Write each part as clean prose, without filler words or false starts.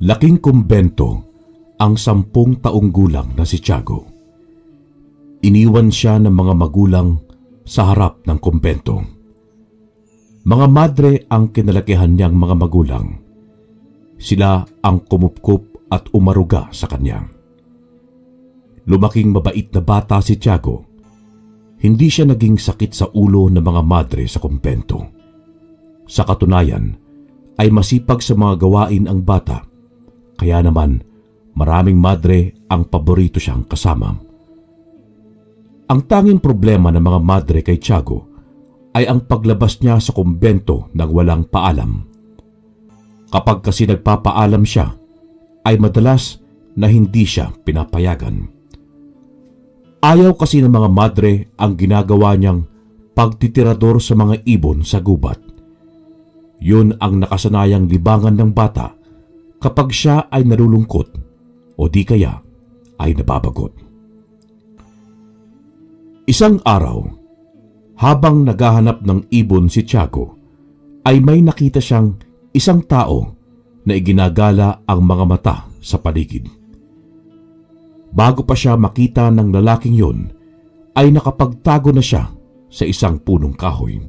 Laking kumbento ang 10 taong gulang na si Tiago. Iniwan siya ng mga magulang sa harap ng kumbento. Mga madre ang kinalakihan niyang mga magulang. Sila ang kumupkup at umaruga sa kanya. Lumaking mabait na bata si Tiago. Hindi siya naging sakit sa ulo ng mga madre sa kumbento. Sa katunayan, ay masipag sa mga gawain ang bata. Kaya naman, maraming madre ang paborito siyang kasama. Ang tanging problema ng mga madre kay Tiago ay ang paglabas niya sa kumbento nang walang paalam. Kapag kasi nagpapaalam siya, ay madalas na hindi siya pinapayagan. Ayaw kasi ng mga madre ang ginagawa niyang pagtitirador sa mga ibon sa gubat. Yun ang nakasanayang libangan ng bata kapag siya ay nalulungkot o di kaya ay nababagot. Isang araw, habang naghahanap ng ibon si Tiago, ay may nakita siyang isang tao na iginagala ang mga mata sa paligid. Bago pa siya makita ng lalaking yon, ay nakapagtago na siya sa isang punong kahoy.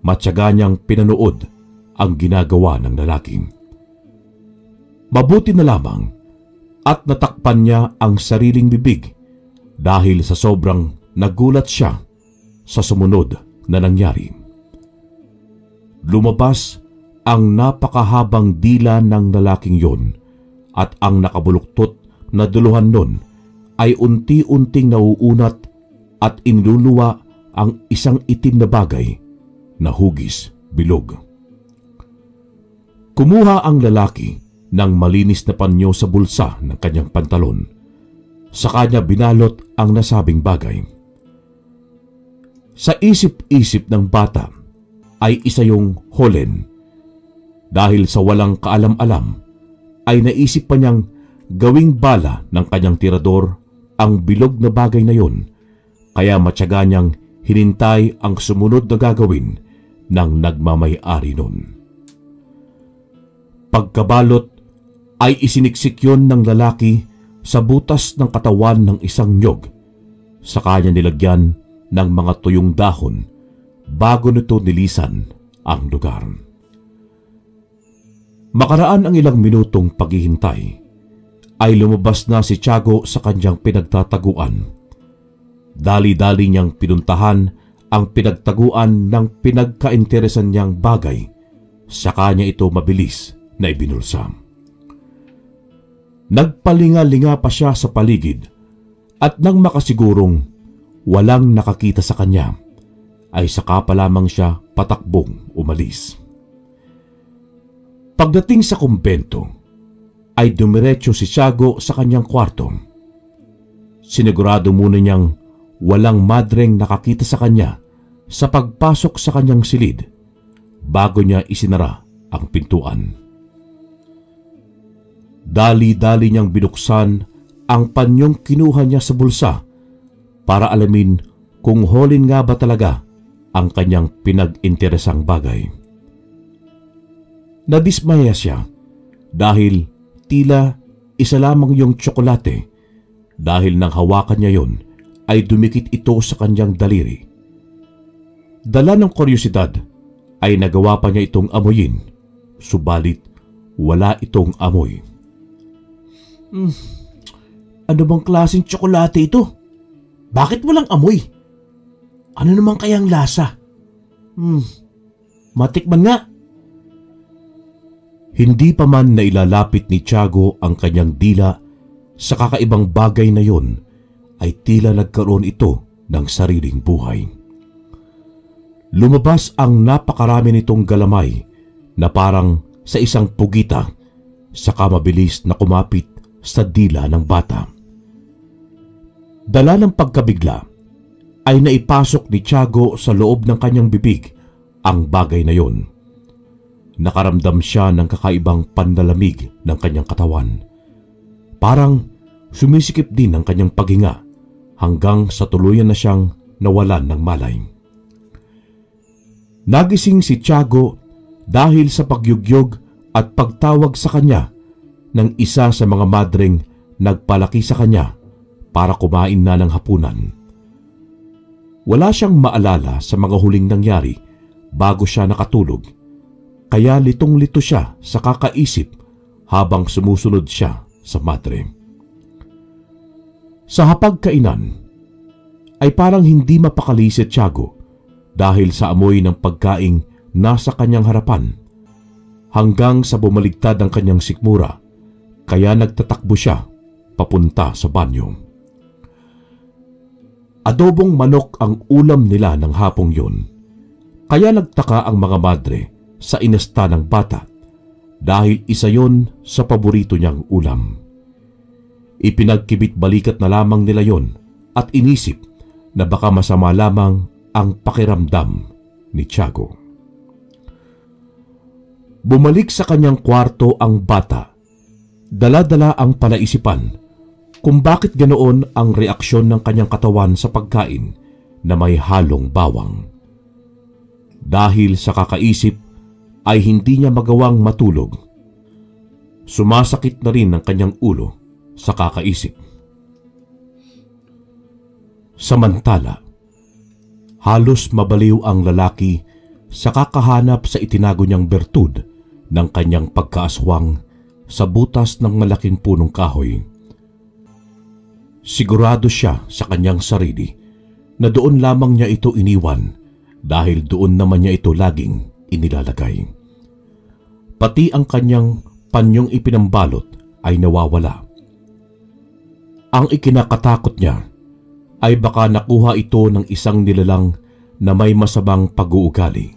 Matyaga niyang pinanood ang ginagawa ng lalaking. Mabuti na lamang at natakpan niya ang sariling bibig dahil sa sobrang nagulat siya sa sumunod na nangyari. Lumabas ang napakahabang dila ng lalaking yon at ang nakabuluktot na duluhan nun ay unti-unting nauunat at iniluluwa ang isang itim na bagay na hugis bilog. Kumuha ang lalaki ng malinis na panyo sa bulsa ng kanyang pantalon. Sa kanya binalot ang nasabing bagay. Sa isip-isip ng bata ay isa yung holen. Dahil sa walang kaalam-alam ay naisip pa niyang gawing bala ng kanyang tirador ang bilog na bagay na yon, kaya matyaga niyang hinintay ang sumunod na gagawin ng nagmamay-ari nun. Pagkabalot ay isiniksik yon ng lalaki sa butas ng katawan ng isang nyog, sa kanya nilagyan ng mga tuyong dahon bago nito nilisan ang lugar. Makaraan ang ilang minutong paghihintay, ay lumabas na si Tiago sa kanyang pinagtataguan. Dali-dali niyang pinuntahan ang pinagtaguan ng pinagkainteresan niyang bagay, sa kanya ito mabilis na ibinulsa. Nagpalinga-linga pa siya sa paligid at nang makasigurong walang nakakita sa kanya, ay saka pa lamang siya patakbong umalis. Pagdating sa kumbento, ay dumiretso si Tiago sa kanyang kwarto. Sinigurado muna niyang walang madreng nakakita sa kanya sa pagpasok sa kanyang silid bago niya isinara ang pintuan. Dali-dali niyang binuksan ang panyong kinuha niya sa bulsa para alamin kung holin nga ba talaga ang kanyang pinag-interesang bagay. Nadismaya siya dahil tila isa lamang yung tsokolate, dahil nang hawakan niya yon ay dumikit ito sa kanyang daliri. Dala ng kuryosidad ay nagawa pa niya itong amuyin, subalit wala itong amoy. Ano bang klaseng tsokolate ito? Bakit walang amoy? Ano naman kayang lasa? Matikman nga. Hindi pa man nailalapit ni Tiago ang kanyang dila sa kakaibang bagay na yon, ay tila nagkaroon ito ng sariling buhay. Lumabas ang napakarami nitong galamay na parang sa isang pugita, saka mabilis na kumapit sa dila ng bata. Dala ng pagkabigla ay naipasok ni Tiago sa loob ng kanyang bibig ang bagay na yon. Nakaramdam siya ng kakaibang panlalamig ng kanyang katawan. Parang sumisikip din ang kanyang paghinga hanggang sa tuluyan na siyang nawalan ng malay. Nagising si Tiago dahil sa pagyugyog at pagtawag sa kanya ng isa sa mga madreng nagpalaki sa kanya para kumain na ng hapunan. Wala siyang maalala sa mga huling nangyari bago siya nakatulog, kaya litong-lito siya sa kakaisip habang sumusunod siya sa madre. Sa hapagkainan ay parang hindi mapakali si Tiago dahil sa amoy ng pagkaing nasa kanyang harapan, hanggang sa bumaligtad ang kanyang sikmura, kaya nagtatakbo siya papunta sa banyo. Adobong manok ang ulam nila ng hapong yun, kaya nagtaka ang mga madre sa inasta ng bata dahil isa yon sa paborito niyang ulam. Ipinagkibit balikat na lamang nila yon at inisip na baka masama lamang ang pakiramdam ni Tiago. Bumalik sa kanyang kwarto ang bata. Dala-dala ang palaisipan kung bakit ganoon ang reaksyon ng kanyang katawan sa pagkain na may halong bawang. Dahil sa kakaisip ay hindi niya magawang matulog. Sumasakit na rin ang kanyang ulo sa kakaisip. Samantala, halos mabaliw ang lalaki sa kakahanap sa itinago niyang bertud ng kanyang pagkaaswang sa butas ng malaking punong kahoy. Sigurado siya sa kanyang sarili na doon lamang niya ito iniwan dahil doon naman niya ito laging inilalagay. Pati ang kanyang panyong ipinambalot ay nawawala. Ang ikinakatakot niya ay baka nakuha ito ng isang nilalang na may masamang pag-uugali.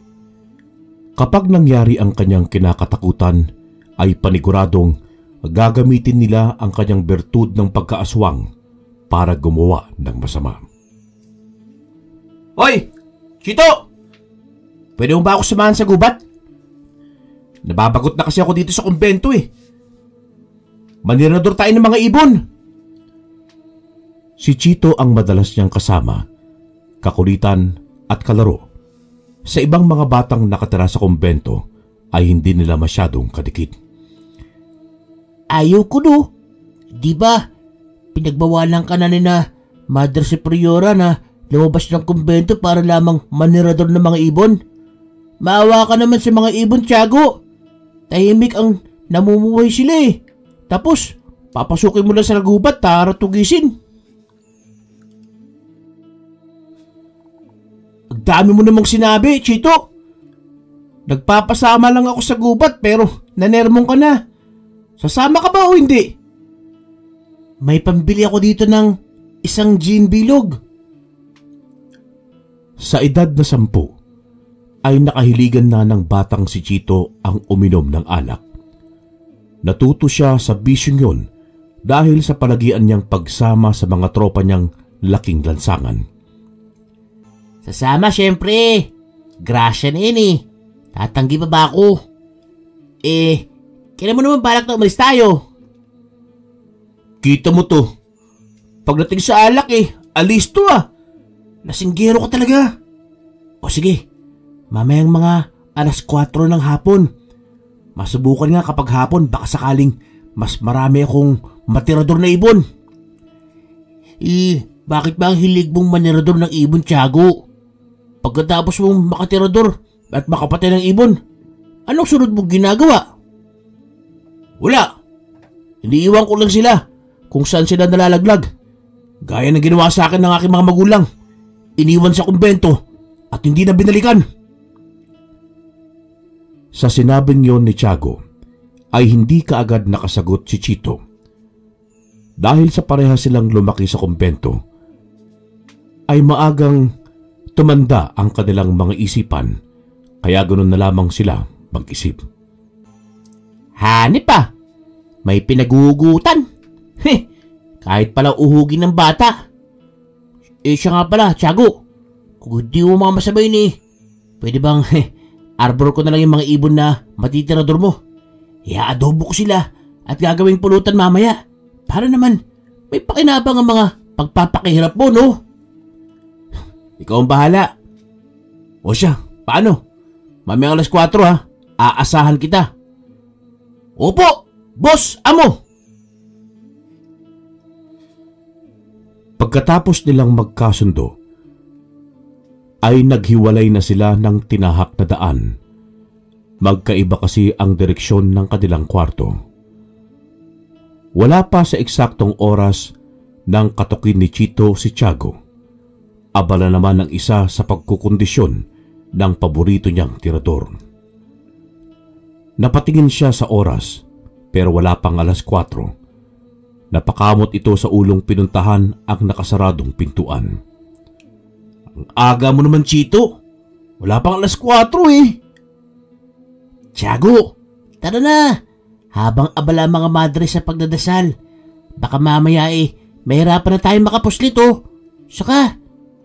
Kapag nangyari ang kanyang kinakatakutan, ay paniguradong gagamitin nila ang kanyang bertud ng pagkaaswang para gumawa ng masama. Hoy! Chito! Pwede mo ba ako samahan sa gubat? Nababagot na kasi ako dito sa kumbento eh. Manirador tayo ng mga ibon. Si Chito ang madalas niyang kasama, kakulitan at kalaro. Sa ibang mga batang nakatira sa kumbento ay hindi nila masyadong kadikit. Ayaw ko no. Di ba? Pinagbawalan ka na ni na Mother Superiora na lumabas ng kumbento para lamang manirador ng mga ibon. Maawa ka naman sa mga ibon, Tiago. Tahimik ang namumuhay sila eh. Tapos, papasukin mo lang sa gubat para tugisin. Ang dami mo namang sinabi, Chito. Nagpapasama lang ako sa gubat pero nanermong ka na. Sasama ka ba o hindi? May pambili ako dito ng isang gin bilog. Sa edad na 10, ay nakahiligan na ng batang si Chito ang uminom ng alak. Natuto siya sa bisyong yun dahil sa palagian niyang pagsama sa mga tropa niyang laking lansangan. Sasama syempre. Grasya na yun eh. Tatanggi pa ba ako? Kailan mo naman balak na umalis tayo? Kita mo to. Pagdating sa alak alis to ah. Lasinggero ka talaga. O sige, mamayang mga 4:00 ng hapon. Masubukan nga kapag hapon baka sakaling mas marami akong matirador na ibon. Bakit ba ang hilig mong manirador ng ibon, Tiago? Pagkatapos mong makatirador at makapatay ng ibon, anong sunod mong ginagawa? Wala. Iniiwan ko lang sila kung saan sila nalalaglag. Gaya ng ginawa sa akin ng aking mga magulang. Iniwan sa kumbento at hindi na binalikan. Sa sinabing yon ni Tiago, ay hindi kaagad nakasagot si Chito. Dahil sa pareha silang lumaki sa kumbento, ay maagang tumanda ang kanilang mga isipan, kaya ganoon na lamang sila mag-isip. Hanip pa! May pinagugutan! Kahit pala uhugin ng bata. Siya nga pala, Tiago. Kung hindi mo mamasabay pwede bang arbor ko na lang yung mga ibon na matitirador mo? Ia-adobo ko sila at gagawing pulutan mamaya. Para naman may pakinabang ang mga pagpapakihirap mo, no? Ikaw ang bahala. O siya, paano? Mamayang 4:00 ha. Aasahan kita. Opo! Boss, amo! Pagkatapos nilang magkasundo, ay naghiwalay na sila ng tinahak na daan. Magkaiba kasi ang direksyon ng kanilang kwarto. Wala pa sa eksaktong oras nang katukin ni Chito si Tiago. Abala naman ang isa sa pagkukondisyon ng paborito niyang tirador. Napatingin siya sa oras pero wala pang 4:00. Napakamot ito sa ulong pinuntahan ang nakasaradong pintuan. Ang aga mo naman, Chito. Wala pang 4:00 eh. Tiago, tara na. Habang abala mga madre sa pagdadasal, baka mamaya mahirapan na tayo makapuslit oh. Saka,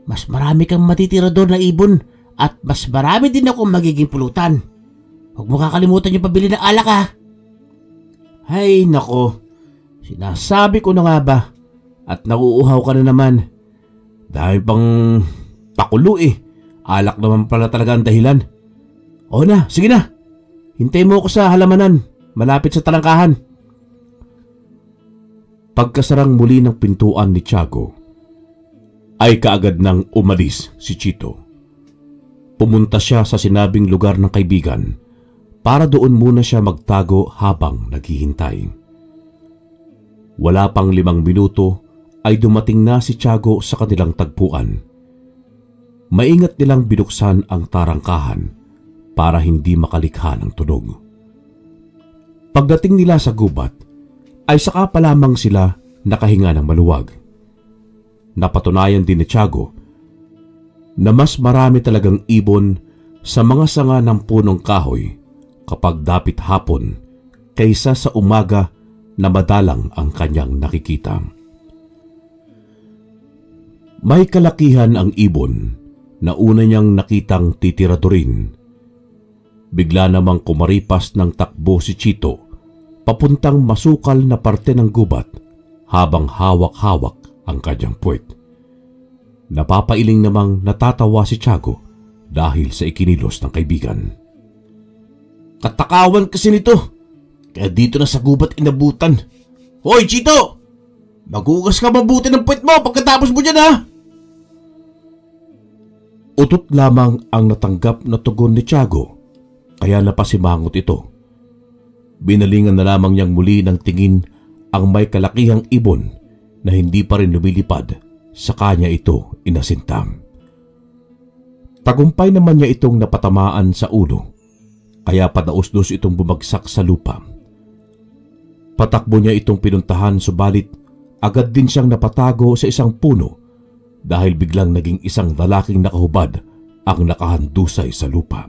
mas marami kang matitirador na ibon at mas marami din akong magiging pulutan. Huwag mo kakalimutan yung pabili ng alak ha. Ay nako, sinasabi ko na nga ba at nauuhaw ka na naman. Dahil pang pakulo eh. Alak naman pala talaga ang dahilan. O na, sige na. Hintay mo ako sa halamanan, malapit sa talangkahan. Pagkasarang muli ng pintuan ni Tiago, ay kaagad nang umalis si Chito. Pumunta siya sa sinabing lugar ng kaibigan para doon muna siya magtago habang naghihintay. Wala pang 5 minuto ay dumating na si Tiago sa kanilang tagpuan. Maingat nilang binuksan ang tarangkahan para hindi makalikha ng tunog. Pagdating nila sa gubat, ay saka pa lamang sila nakahinga ng maluwag. Napatunayan din ni Tiago na mas marami talagang ibon sa mga sanga ng punong kahoy kapag dapit hapon kaysa sa umaga na madalang ang kanyang nakikita. May kalakihan ang ibon na una niyang nakitang titiradorin. Bigla namang kumaripas ng takbo si Chito papuntang masukal na parte ng gubat habang hawak-hawak ang kanyang puwet. Napapailing namang natatawa si Tiago dahil sa ikinilos ng kaibigan. Katakawan kasi nito, kaya dito na sa gubat inabutan. Hoy Chito! Magugas ka mabuti ng puwet mo pagkatapos mo dyan ha! Utot lamang ang natanggap na tugon ni Tiago, kaya napasimangot ito. Binalingan na lamang niyang muli ng tingin ang may kalakihang ibon na hindi pa rin lumilipad sa kanya ito inasintam. Tagumpay naman niya itong napatamaan sa ulo, kaya padaos-dos itong bumagsak sa lupa. Patakbo niya itong pinuntahan subalit agad din siyang napatago sa isang puno dahil biglang naging isang lalaking nakahubad ang nakahandusay sa lupa.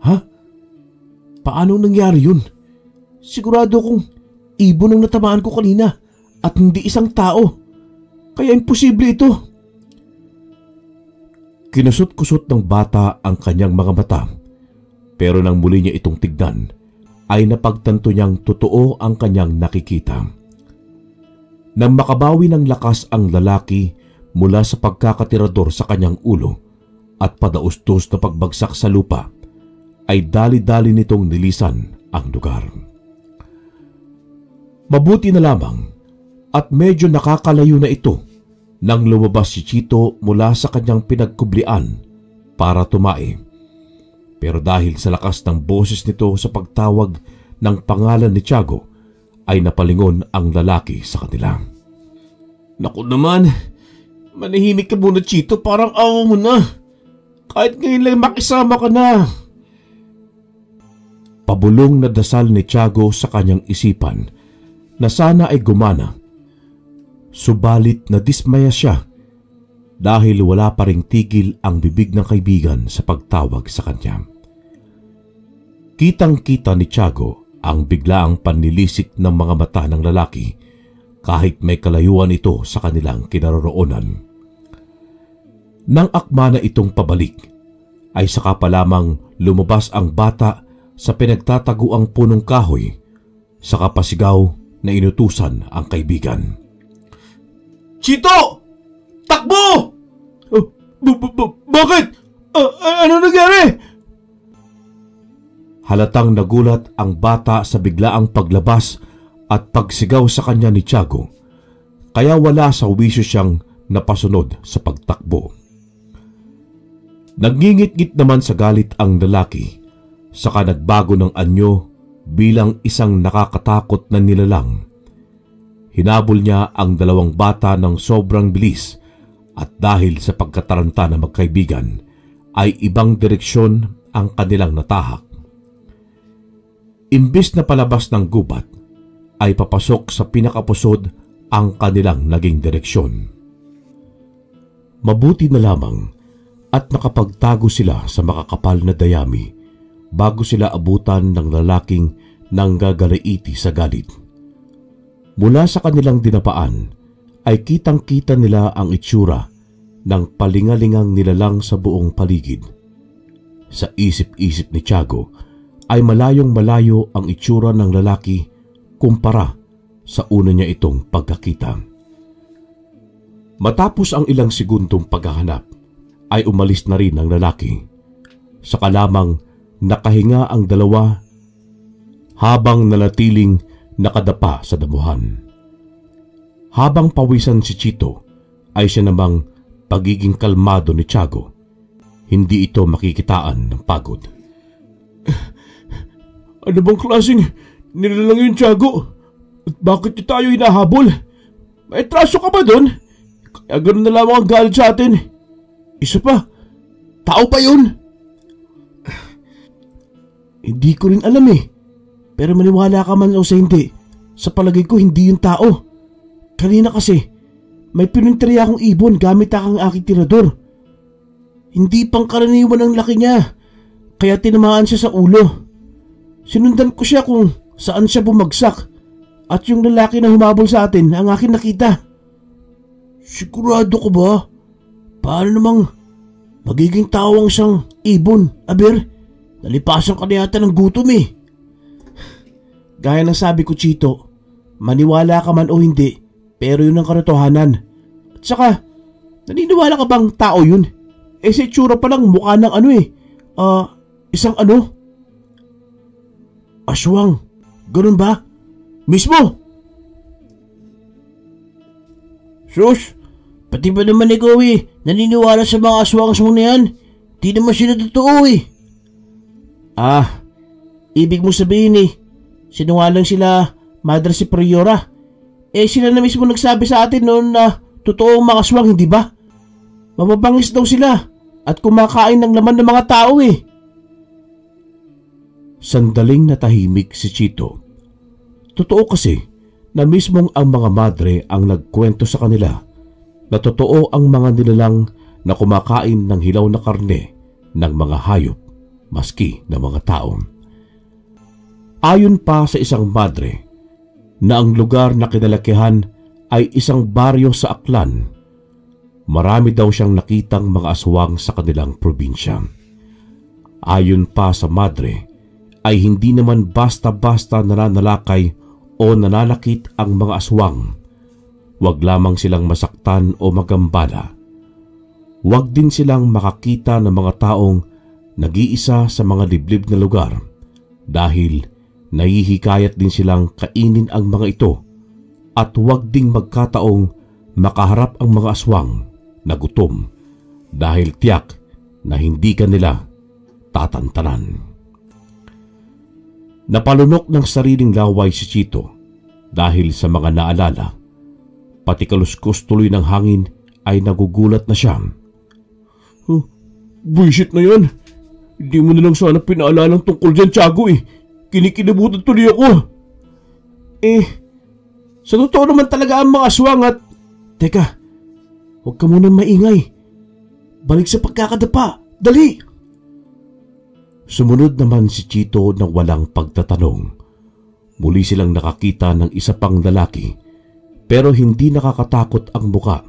Ha? Paano nangyari yun? Sigurado kong ibon ang natamaan ko kanina at hindi isang tao. Kaya imposible ito. Kinusot-kusot ng bata ang kanyang mga mata, pero nang muli niya itong tignan, ay napagtanto niyang totoo ang kanyang nakikita. Nang makabawi ng lakas ang lalaki mula sa pagkakatirador sa kanyang ulo at padaustos na pagbagsak sa lupa, ay dali-dali nitong nilisan ang lugar. Mabuti na lamang at medyo nakakalayo na ito nang lumabas si Chito mula sa kanyang pinagkublian para tumae. Pero dahil sa lakas ng boses nito sa pagtawag ng pangalan ni Tiago, ay napalingon ang lalaki sa kanila. Naku naman, manahimik ka muna Chito, parang awa mo na. Kahit ngayon lang makisama ka na. Pabulong na dasal ni Tiago sa kanyang isipan na sana ay gumana. Subalit nadismaya siya dahil wala pa ring tigil ang bibig ng kaibigan sa pagtawag sa kanya. Kitang-kita ni Tiago ang biglaang pannilisik ng mga mata ng lalaki kahit may kalayuan ito sa kanilang kinaroroonan. Nang akma na itong pabalik, ay saka pa lamang lumabas ang bata sa pinagtataguang punong kahoy, saka pasigaw na inutusan ang kaibigan. Chito! Takbo! Bakit? Ano nangyari? Halatang nagulat ang bata sa biglaang paglabas at pagsigaw sa kanya ni Tiago, kaya wala sa wisyo siyang napasunod sa pagtakbo. Nagngingit-ngit naman sa galit ang lalaki, saka nagbago ng anyo bilang isang nakakatakot na nilalang. Hinabol niya ang dalawang bata ng sobrang bilis at dahil sa pagkataranta na magkaibigan, ay ibang direksyon ang kanilang natahak. Imbis na palabas ng gubat, ay papasok sa pinakapusod ang kanilang naging direksyon. Mabuti na lamang at nakapagtago sila sa makakapal na dayami bago sila abutan ng lalaking nanggagalaiti sa galit. Mula sa kanilang dinapaan ay kitang-kita nila ang itsura ng palingalingang nilalang sa buong paligid. Sa isip-isip ni Tiago ay malayong malayo ang itsura ng lalaki kumpara sa una niya itong pagkakita. Matapos ang ilang segundong paghahanap ay umalis na rin ang lalaki. Saka lamang nakahinga ang dalawa habang nanatiling nakadapa sa damuhan. Habang pawisan si Chito ay siya namang pagiging kalmado ni Tiago. Hindi ito makikitaan ng pagod. Ano bang klaseng nilalang yun, Tiago? At bakit tayo hinahabol? May traso ka ba doon? Kaya ganoon na lamang ang galit sa atin. Isa pa, tao pa yun? Hindi ko rin alam eh. Pero maniwala ka man o sa hindi, sa palagay ko hindi yung tao. Kanina kasi, may pinunteriya akong ibon gamit akong aking tirador. Hindi pang karaniwan ang laki niya, kaya tinamaan siya sa ulo. Sinundan ko siya kung saan siya bumagsak at yung lalaki na humabol sa atin ang aking nakita. Sigurado ka ba? Paano namang magiging tao ang isang ibon, Aber? Nalipasan ka na yata ng gutom eh. Gaya ng sabi ko, Chito, maniwala ka man o hindi, pero yun ang katotohanan. At saka, naniniwala ka bang tao yun? Eh sa itsura pa lang mukha ng isang aswang. Ganun ba? Mismo? Sus, pati ba naman ikaw naniniwala sa mga aswang na yan? Di naman sila totoo eh. Ibig mo sabihin sinungaling sila, Madre Superiora. Sila na mismo nagsabi sa atin noon na totoo ang mga aswang, hindi ba? Mababangis daw sila at kumakain ng laman ng mga tao eh. Sandaling natahimik si Chito. Totoo kasi na mismong ang mga madre ang nagkwento sa kanila na totoo ang mga nilalang na kumakain ng hilaw na karne ng mga hayop maski ng mga tao. Ayon pa sa isang madre na ang lugar na kinalakihan ay isang baryo sa Aklan, marami daw siyang nakitang mga aswang sa kanilang probinsya. Ayon pa sa madre ay hindi naman basta-basta nananalakay o nananakit ang mga aswang. Huwag lamang silang masaktan o magambala. Huwag din silang makakita ng mga taong nag-iisa sa mga liblib na lugar dahil nahihikayat din silang kainin ang mga ito at huwag ding magkataong makaharap ang mga aswang na gutom dahil tiyak na hindi ka nila tatantanan. Napalunok ng sariling laway si Chito dahil sa mga naalala. Pati kaluskos tuloy ng hangin ay nagugulat na siya. Buisit na yan. Hindi mo na lang sana pinaalalang tungkol dyan, Tiago eh. Kinikinibutan tuloy ako. Sa totoo naman talaga ang mga aswang at... Teka, huwag ka munang maingay. Balik sa pagkakadapa. Dali! Sumunod naman si Chito ng walang pagtatanong. Muli silang nakakita ng isa pang lalaki pero hindi nakakatakot ang muka.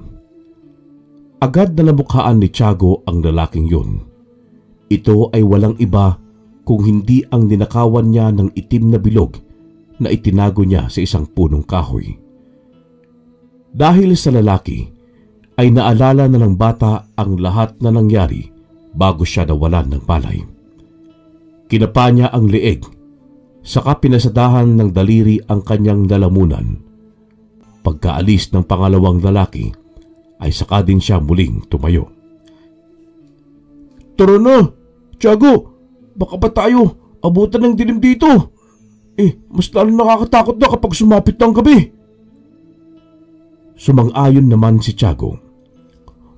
Agad na namukhaan ni Tiago ang lalaking yun. Ito ay walang iba kung hindi ang ninakawan niya ng itim na bilog na itinago niya sa isang punong kahoy. Dahil sa lalaki ay naalala na ng bata ang lahat na nangyari bago siya nawalan ng palay. Kinapa niya ang leeg, saka pinasadahan ng daliri ang kanyang lalamunan. Pagkaalis ng pangalawang lalaki, ay saka din siya muling tumayo. Tara na, Tiago, baka pa tayo abutan ng dilim dito. Mas lalo nakakatakot na kapag sumapit ng gabi. Sumang-ayon naman si Tiago.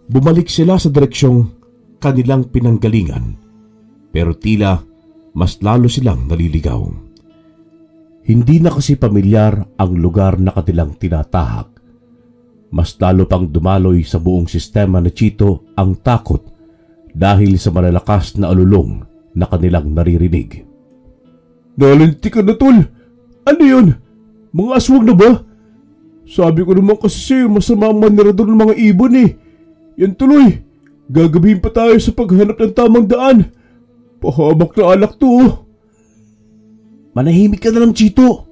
Bumalik sila sa direksyong kanilang pinanggalingan, pero tila mas lalo silang naliligaw. Hindi na kasi pamilyar ang lugar na kanilang tinatahak. Mas lalo pang dumaloy sa buong sistema ni Chito ang takot dahil sa malalakas na alulong na kanilang naririnig. Nalinti ka na, tol. Ano yun? Mga aswang na ba? Sabi ko naman kasi sa'yo, masama ang manerador ng mga ibon eh. Yan tuloy. Gagabihin pa tayo sa paghanap ng tamang daan. Pahamak na alak to oh. Manahimik ka na lang, Chito.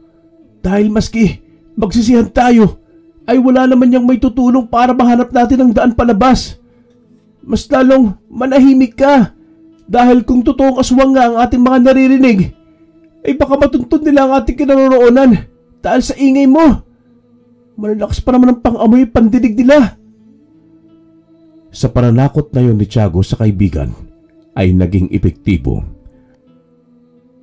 Dahil maski magsisihan tayo, ay wala naman niyang may tutulong para mahanap natin ang daan palabas. Mas lalong manahimik ka. Dahil kung totoong aswang nga ang ating mga naririnig, ay baka matuntun nila ang ating kinaroroonan dahil sa ingay mo. Malalakas pa naman ang pang-amoy pandinig nila. Sa pananakot na yon ni Tiago sa kaibigan ay naging epektibo.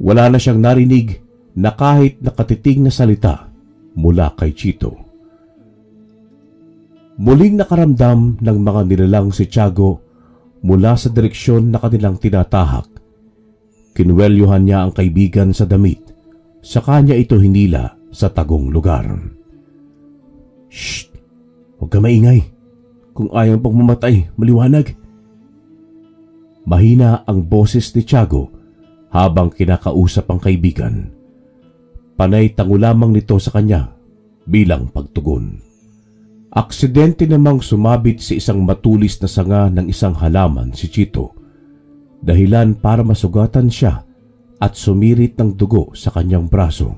Wala na siyang narinig na kahit nakatiting na salita mula kay Chito. Muling nakaramdam ng mga nilalang si Tiago mula sa direksyon na kanilang tinatahak. Kinuwelyuhan niya ang kaibigan sa damit, saka niya ito hinila sa tagong lugar. Shh! Huwag ka maingay. Kung ayaw pang mamatay, maliwanag. Mahina ang boses ni Tiago habang kinakausap ang kaibigan. Panay tango lamang nito sa kanya bilang pagtugon. Aksidente namang sumabit sa isang matulis na sanga ng isang halaman si Chito, dahilan para masugatan siya at sumirit ng dugo sa kanyang braso.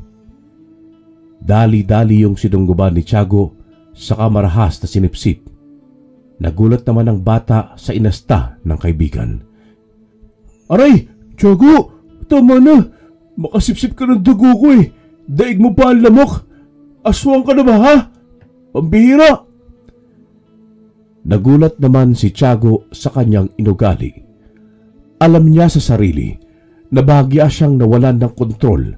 Dali-dali yung sinungguban ni Tiago sa kamarahas na sinipsip. Nagulat naman ang bata sa inasta ng kaibigan. Aray! Tiago! Tama na! Makasipsip ka ng dugo ko eh! Daig mo pa ang lamok! Aswang ka na ba ha? Pambihira! Nagulat naman si Tiago sa kanyang inugali. Alam niya sa sarili na bahagya siyang nawalan ng kontrol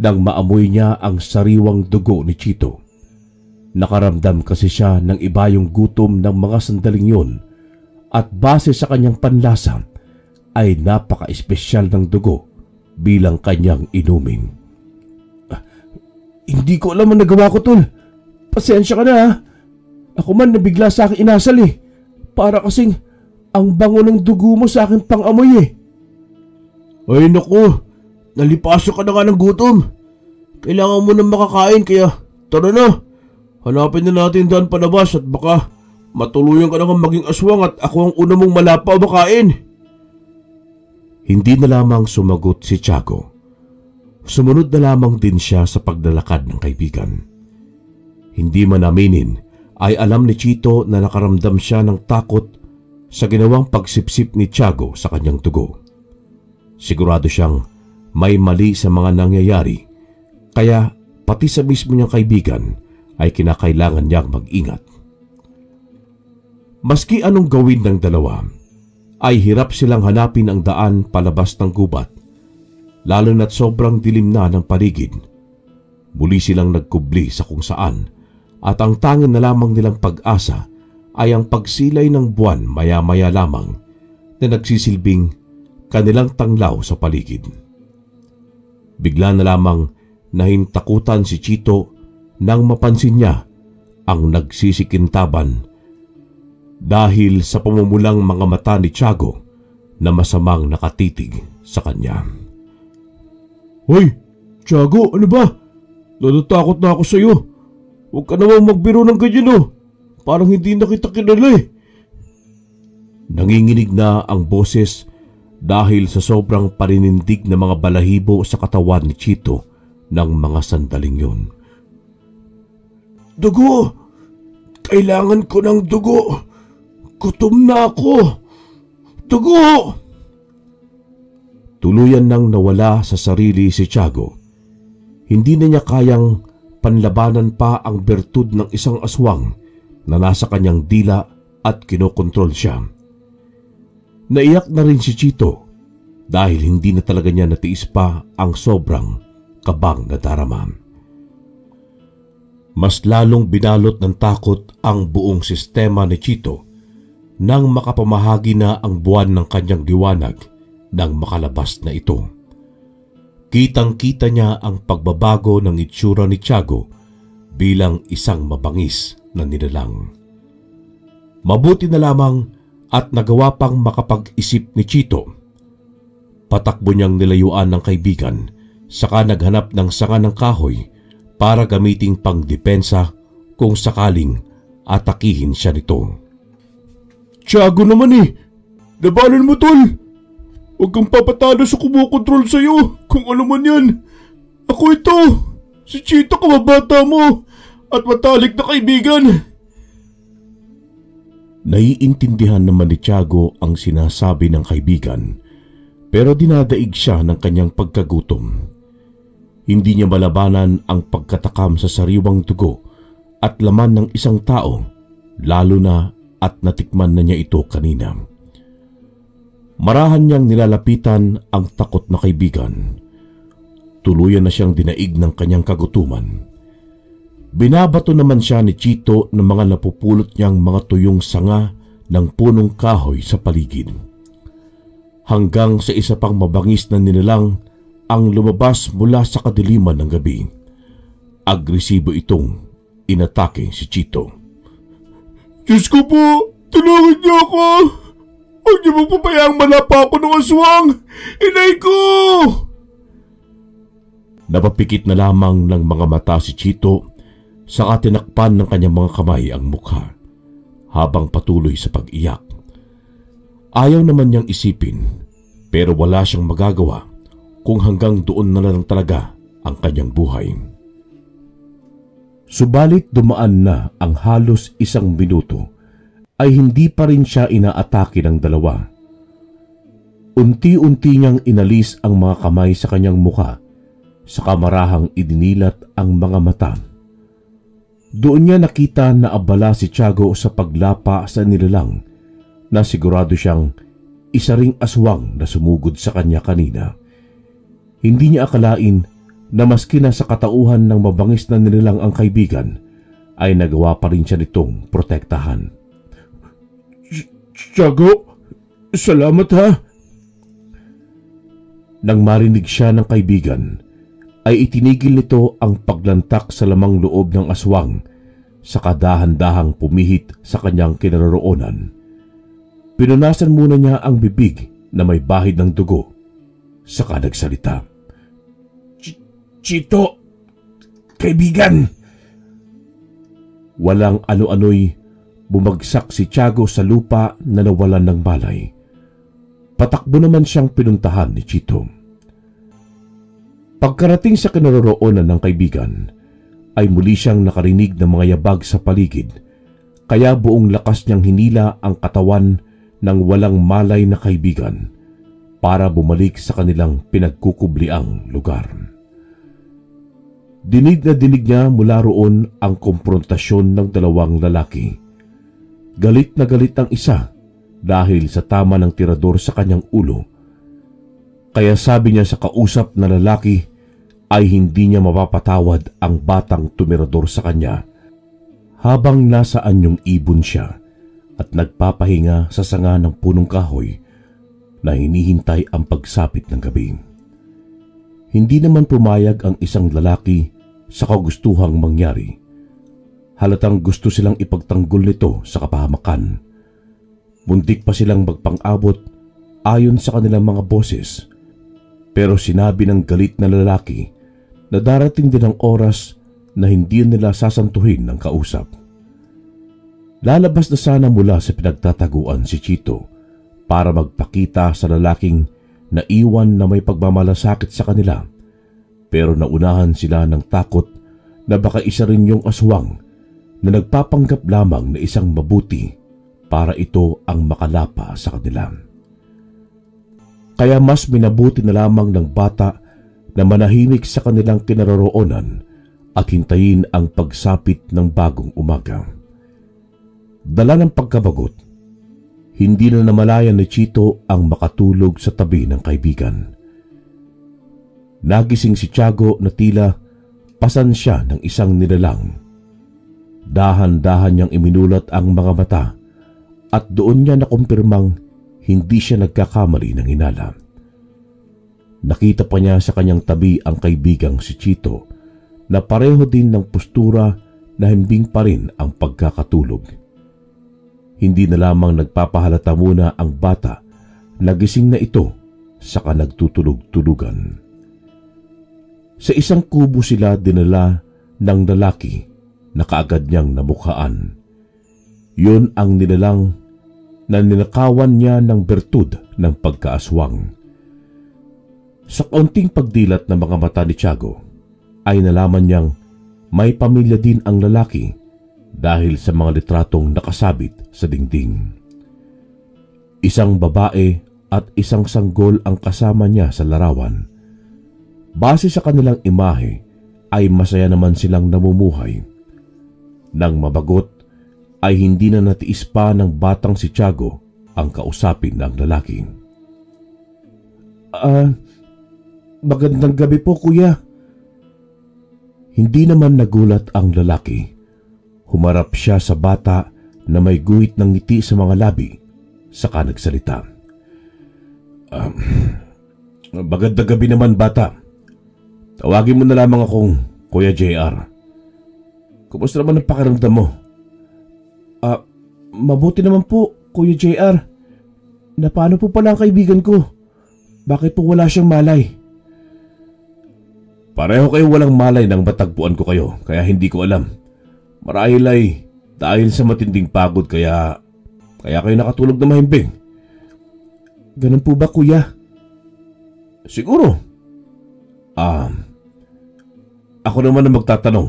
nang maamoy niya ang sariwang dugo ni Chito. Nakaramdam kasi siya ng iba yung gutom ng mga sandaling yun at base sa kanyang panlasa ay napaka-espesyal ng dugo bilang kanyang inumin. Hindi ko alam ang nagawa ko, tol. Pasensya ka na ha. Ako man nabigla sa aking inasal eh. Para kasing ang bango ng dugo mo sa aking pang-amoy eh. Ay naku, nalipasok ka na nga ng gutom. Kailangan mo nang makakain kaya tara na. Hanapin na natin daan palabas at baka matuluyan ka na kang maging aswang at ako ang una mong malapa o makain. Hindi na lamang sumagot si Tiago. Sumunod na lamang din siya sa paglalakad ng kaibigan. Hindi man aminin ay alam ni Chito na nakaramdam siya ng takot sa ginawang pagsipsip ni Tiago sa kanyang dugo. Sigurado siyang may mali sa mga nangyayari, kaya pati sa mismo niyang kaibigan ay kinakailangan niyang mag-ingat. Maski anong gawin ng dalawa, ay hirap silang hanapin ang daan palabas ng gubat, lalo na't sobrang dilim na ng paligid. Muli silang nagkubli sa kung saan, at ang tanging na lamang nilang pag-asa ay ang pagsilay ng buwan maya-maya lamang na nagsisilbing kanilang tanglaw sa paligid. Bigla na lamang nahintakutan si Chito nang mapansin niya ang nagsisikintaban dahil sa pumumulang mga mata ni Tiago na masamang nakatitig sa kanya. Hoy, Tiago, ano ba? Natatakot na ako sa iyo. Huwag ka namang magbiro ng ganyan oh. Parang hindi na kita kilala eh. Nanginginig na ang boses dahil sa sobrang paninindig na mga balahibo sa katawan ni Chito ng mga sandaling yun. Dugo! Kailangan ko ng dugo! Gutom na ako! Dugo! Tuluyan nang nawala sa sarili si Tiago. Hindi na niya kayang panlabanan pa ang bertud ng isang aswang na nasa kanyang dila at kinokontrol siya. Naiyak na rin si Chito dahil hindi na talaga niya natiis pa ang sobrang kabang na darama. Mas lalong binalot ng takot ang buong sistema ni Chito nang makapamahagi na ang buwan ng kanyang liwanag nang makalabas na ito. Kitang-kita niya ang pagbabago ng itsura ni Tiago bilang isang mabangis na nilalang. Mabuti na lamang at nagawa pang makapag-isip ni Chito. Patakbo niyang nilayuan ng kaibigan, saka naghanap ng sanga ng kahoy para gamiting pangdepensa kung sakaling atakihin siya nito. Tiago naman eh! Labanan mo, tol! Huwag kang papatalo sa kumukontrol sa'yo kung ano man yan. Ako ito, si Chito, kababata mo at matalik na kaibigan. Naiintindihan naman ni Tiago ang sinasabi ng kaibigan, pero dinadaig siya ng kanyang pagkagutom. Hindi niya malabanan ang pagkatakam sa sariwang dugo at laman ng isang tao, lalo na at natikman na niya ito kanina. Marahan niyang nilalapitan ang takot na kaibigan. Tuluyan na siyang dinaig ng kanyang kagutuman. Binabato naman siya ni Chito ng mga napupulot niyang mga tuyong sanga ng punong kahoy sa paligid. Hanggang sa isa pang mabangis na nilalang ang lumabas mula sa kadiliman ng gabi. Agresibo itong inatake si Chito. Diyos ko po, tulungan niyo ako! Huwag niyo mo pabayang malapa ako ng aswang! Inay ko! Napapikit na lamang ng mga mata si Chito, saka tinakpan ng kanyang mga kamay ang mukha habang patuloy sa pag-iyak. Ayaw naman niyang isipin, pero wala siyang magagawa kung hanggang doon na lang talaga ang kanyang buhay. Subalit dumaan na ang halos 1 minuto ay hindi pa rin siya inaatake ng dalawa. Unti-unti niyang inalis ang mga kamay sa kanyang muka, saka marahang idinilat ang mga mata. Doon niya nakita na abala si Tiago sa paglapa sa nilalang na sigurado siyang isa ring aswang na sumugod sa kanya kanina. Hindi niya akalain na maski na sa katauhan ng mabangis na nilalang ang kaibigan, ay nagawa pa rin siya nitong protektahan. Tiago, salamat ha! Nang marinig siya ng kaibigan, ay itinigil nito ang paglantak sa lamang loob ng aswang, saka dahan-dahang pumihit sa kanyang kinaroroonan. Pinunasan muna niya ang bibig na may bahid ng dugo, saka nagsalita. Chito, kaibigan! Walang ano-ano'y bumagsak si Tiago sa lupa na nawalan ng malay. Patakbo naman siyang pinuntahan ni Chito. Pagkarating sa kinaroroonan ng kaibigan, ay muli siyang nakarinig ng mga yabag sa paligid, kaya buong lakas niyang hinila ang katawan ng walang malay na kaibigan para bumalik sa kanilang pinagkukubliang lugar. Dinig na dinig niya mula roon ang komprontasyon ng dalawang lalaki. Galit na galit ang isa dahil sa tama ng tirador sa kanyang ulo. Kaya sabi niya sa kausap na lalaki ay hindi niya mapapatawad ang batang tumirador sa kanya habang nasa anyong ibon siya at nagpapahinga sa sanga ng punong kahoy na hinihintay ang pagsapit ng gabi. Hindi naman pumayag ang isang lalaki sa kagustuhang mangyari. Halatang gusto silang ipagtanggol nito sa kapahamakan. Muntik pa silang magpang-abot ayon sa kanilang mga boses. Pero sinabi ng galit na lalaki na darating din ang oras na hindi nila sasantuhin ng kausap. Lalabas na sana mula sa pinagtataguan si Chito para magpakita sa lalaking naiwan na may pagmamalasakit sa kanila, pero naunahan sila ng takot na baka isa rin yung aswang na nagpapanggap lamang na isang mabuti para ito ang makalapa sa kanila. Kaya mas minabuti na lamang ng bata na manahimik sa kanilang kinaroroonan at hintayin ang pagsapit ng bagong umaga. Dala ng pagkabagot, hindi na namalayan ni Chito ang makatulog sa tabi ng kaibigan. Nagising si Tiago na tila pasan siya ng isang nilalang. Dahan-dahan niyang iminulat ang mga mata at doon niya nakumpirmang hindi siya nagkakamali ng hinala. Nakita pa niya sa kanyang tabi ang kaibigang si Chito na pareho din ng postura na himbing pa rin ang pagkakatulog. Hindi na lamang nagpapahalata muna ang bata na gising na ito saka nagtutulog-tulugan. Sa isang kubo sila dinala ng lalaki na kaagad niyang namukhaan. Yun ang nilalang na ninakawan niya ng bertud ng pagkaaswang. Sa kaunting pagdilat ng mga mata ni Tiago ay nalaman niyang may pamilya din ang lalaki dahil sa mga litratong nakasabit sa dingding. Isang babae at isang sanggol ang kasama niya sa larawan. Base sa kanilang imahe ay masaya naman silang namumuhay. Nang mabagot ay hindi na natiis pa ng batang si Tiago ang kausapin ng lalaki. Magandang gabi po, kuya. Hindi naman nagulat ang lalaki. Humarap siya sa bata na may guhit ng ngiti sa mga labi, saka nagsalita. Magandang gabi naman, bata. Tawagin mo na lamang akong Kuya JR. Kumusta naman ang pakiramdam mo? Mabuti naman po, Kuya JR. Paano po pala ang kaibigan ko? Bakit po wala siyang malay? Pareho kayo walang malay nang matagpuan ko kayo, kaya hindi ko alam. Marahil ay dahil sa matinding pagod kaya kayo nakatulog na mahimbing. Ganun po ba, kuya? Siguro. Ako naman ang magtatanong.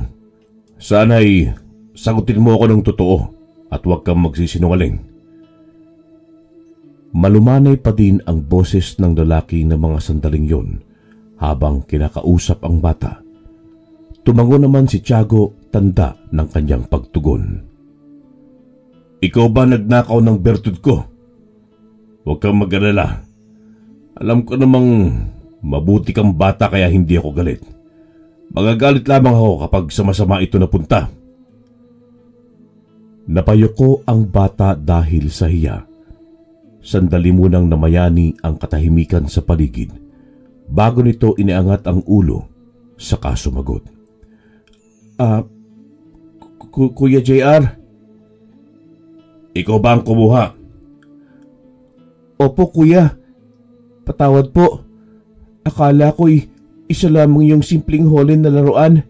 Sana'y sagutin mo ako ng totoo at huwag kang magsisinungaling. Malumanay pa din ang boses ng lalaki ng mga sandaling yon habang kinakausap ang bata. Tumango naman si Tiago, tanda ng kanyang pagtugon. Ikaw ba nagnakaw ng bertud ko? Huwag kang mag-alala. Alam ko namang mabuti kang bata kaya hindi ako galit. Magagalit lamang ako kapag sama-sama ito napunta. Napayuko ang bata dahil sa hiya. Sandali munang namayani ang katahimikan sa paligid bago nito iniangat ang ulo saka sumagot. Kuya JR? Ikaw ba ang kumuha? Opo, kuya. Patawad po. Akala ko'y isa lamang yung simpleng holin na laruan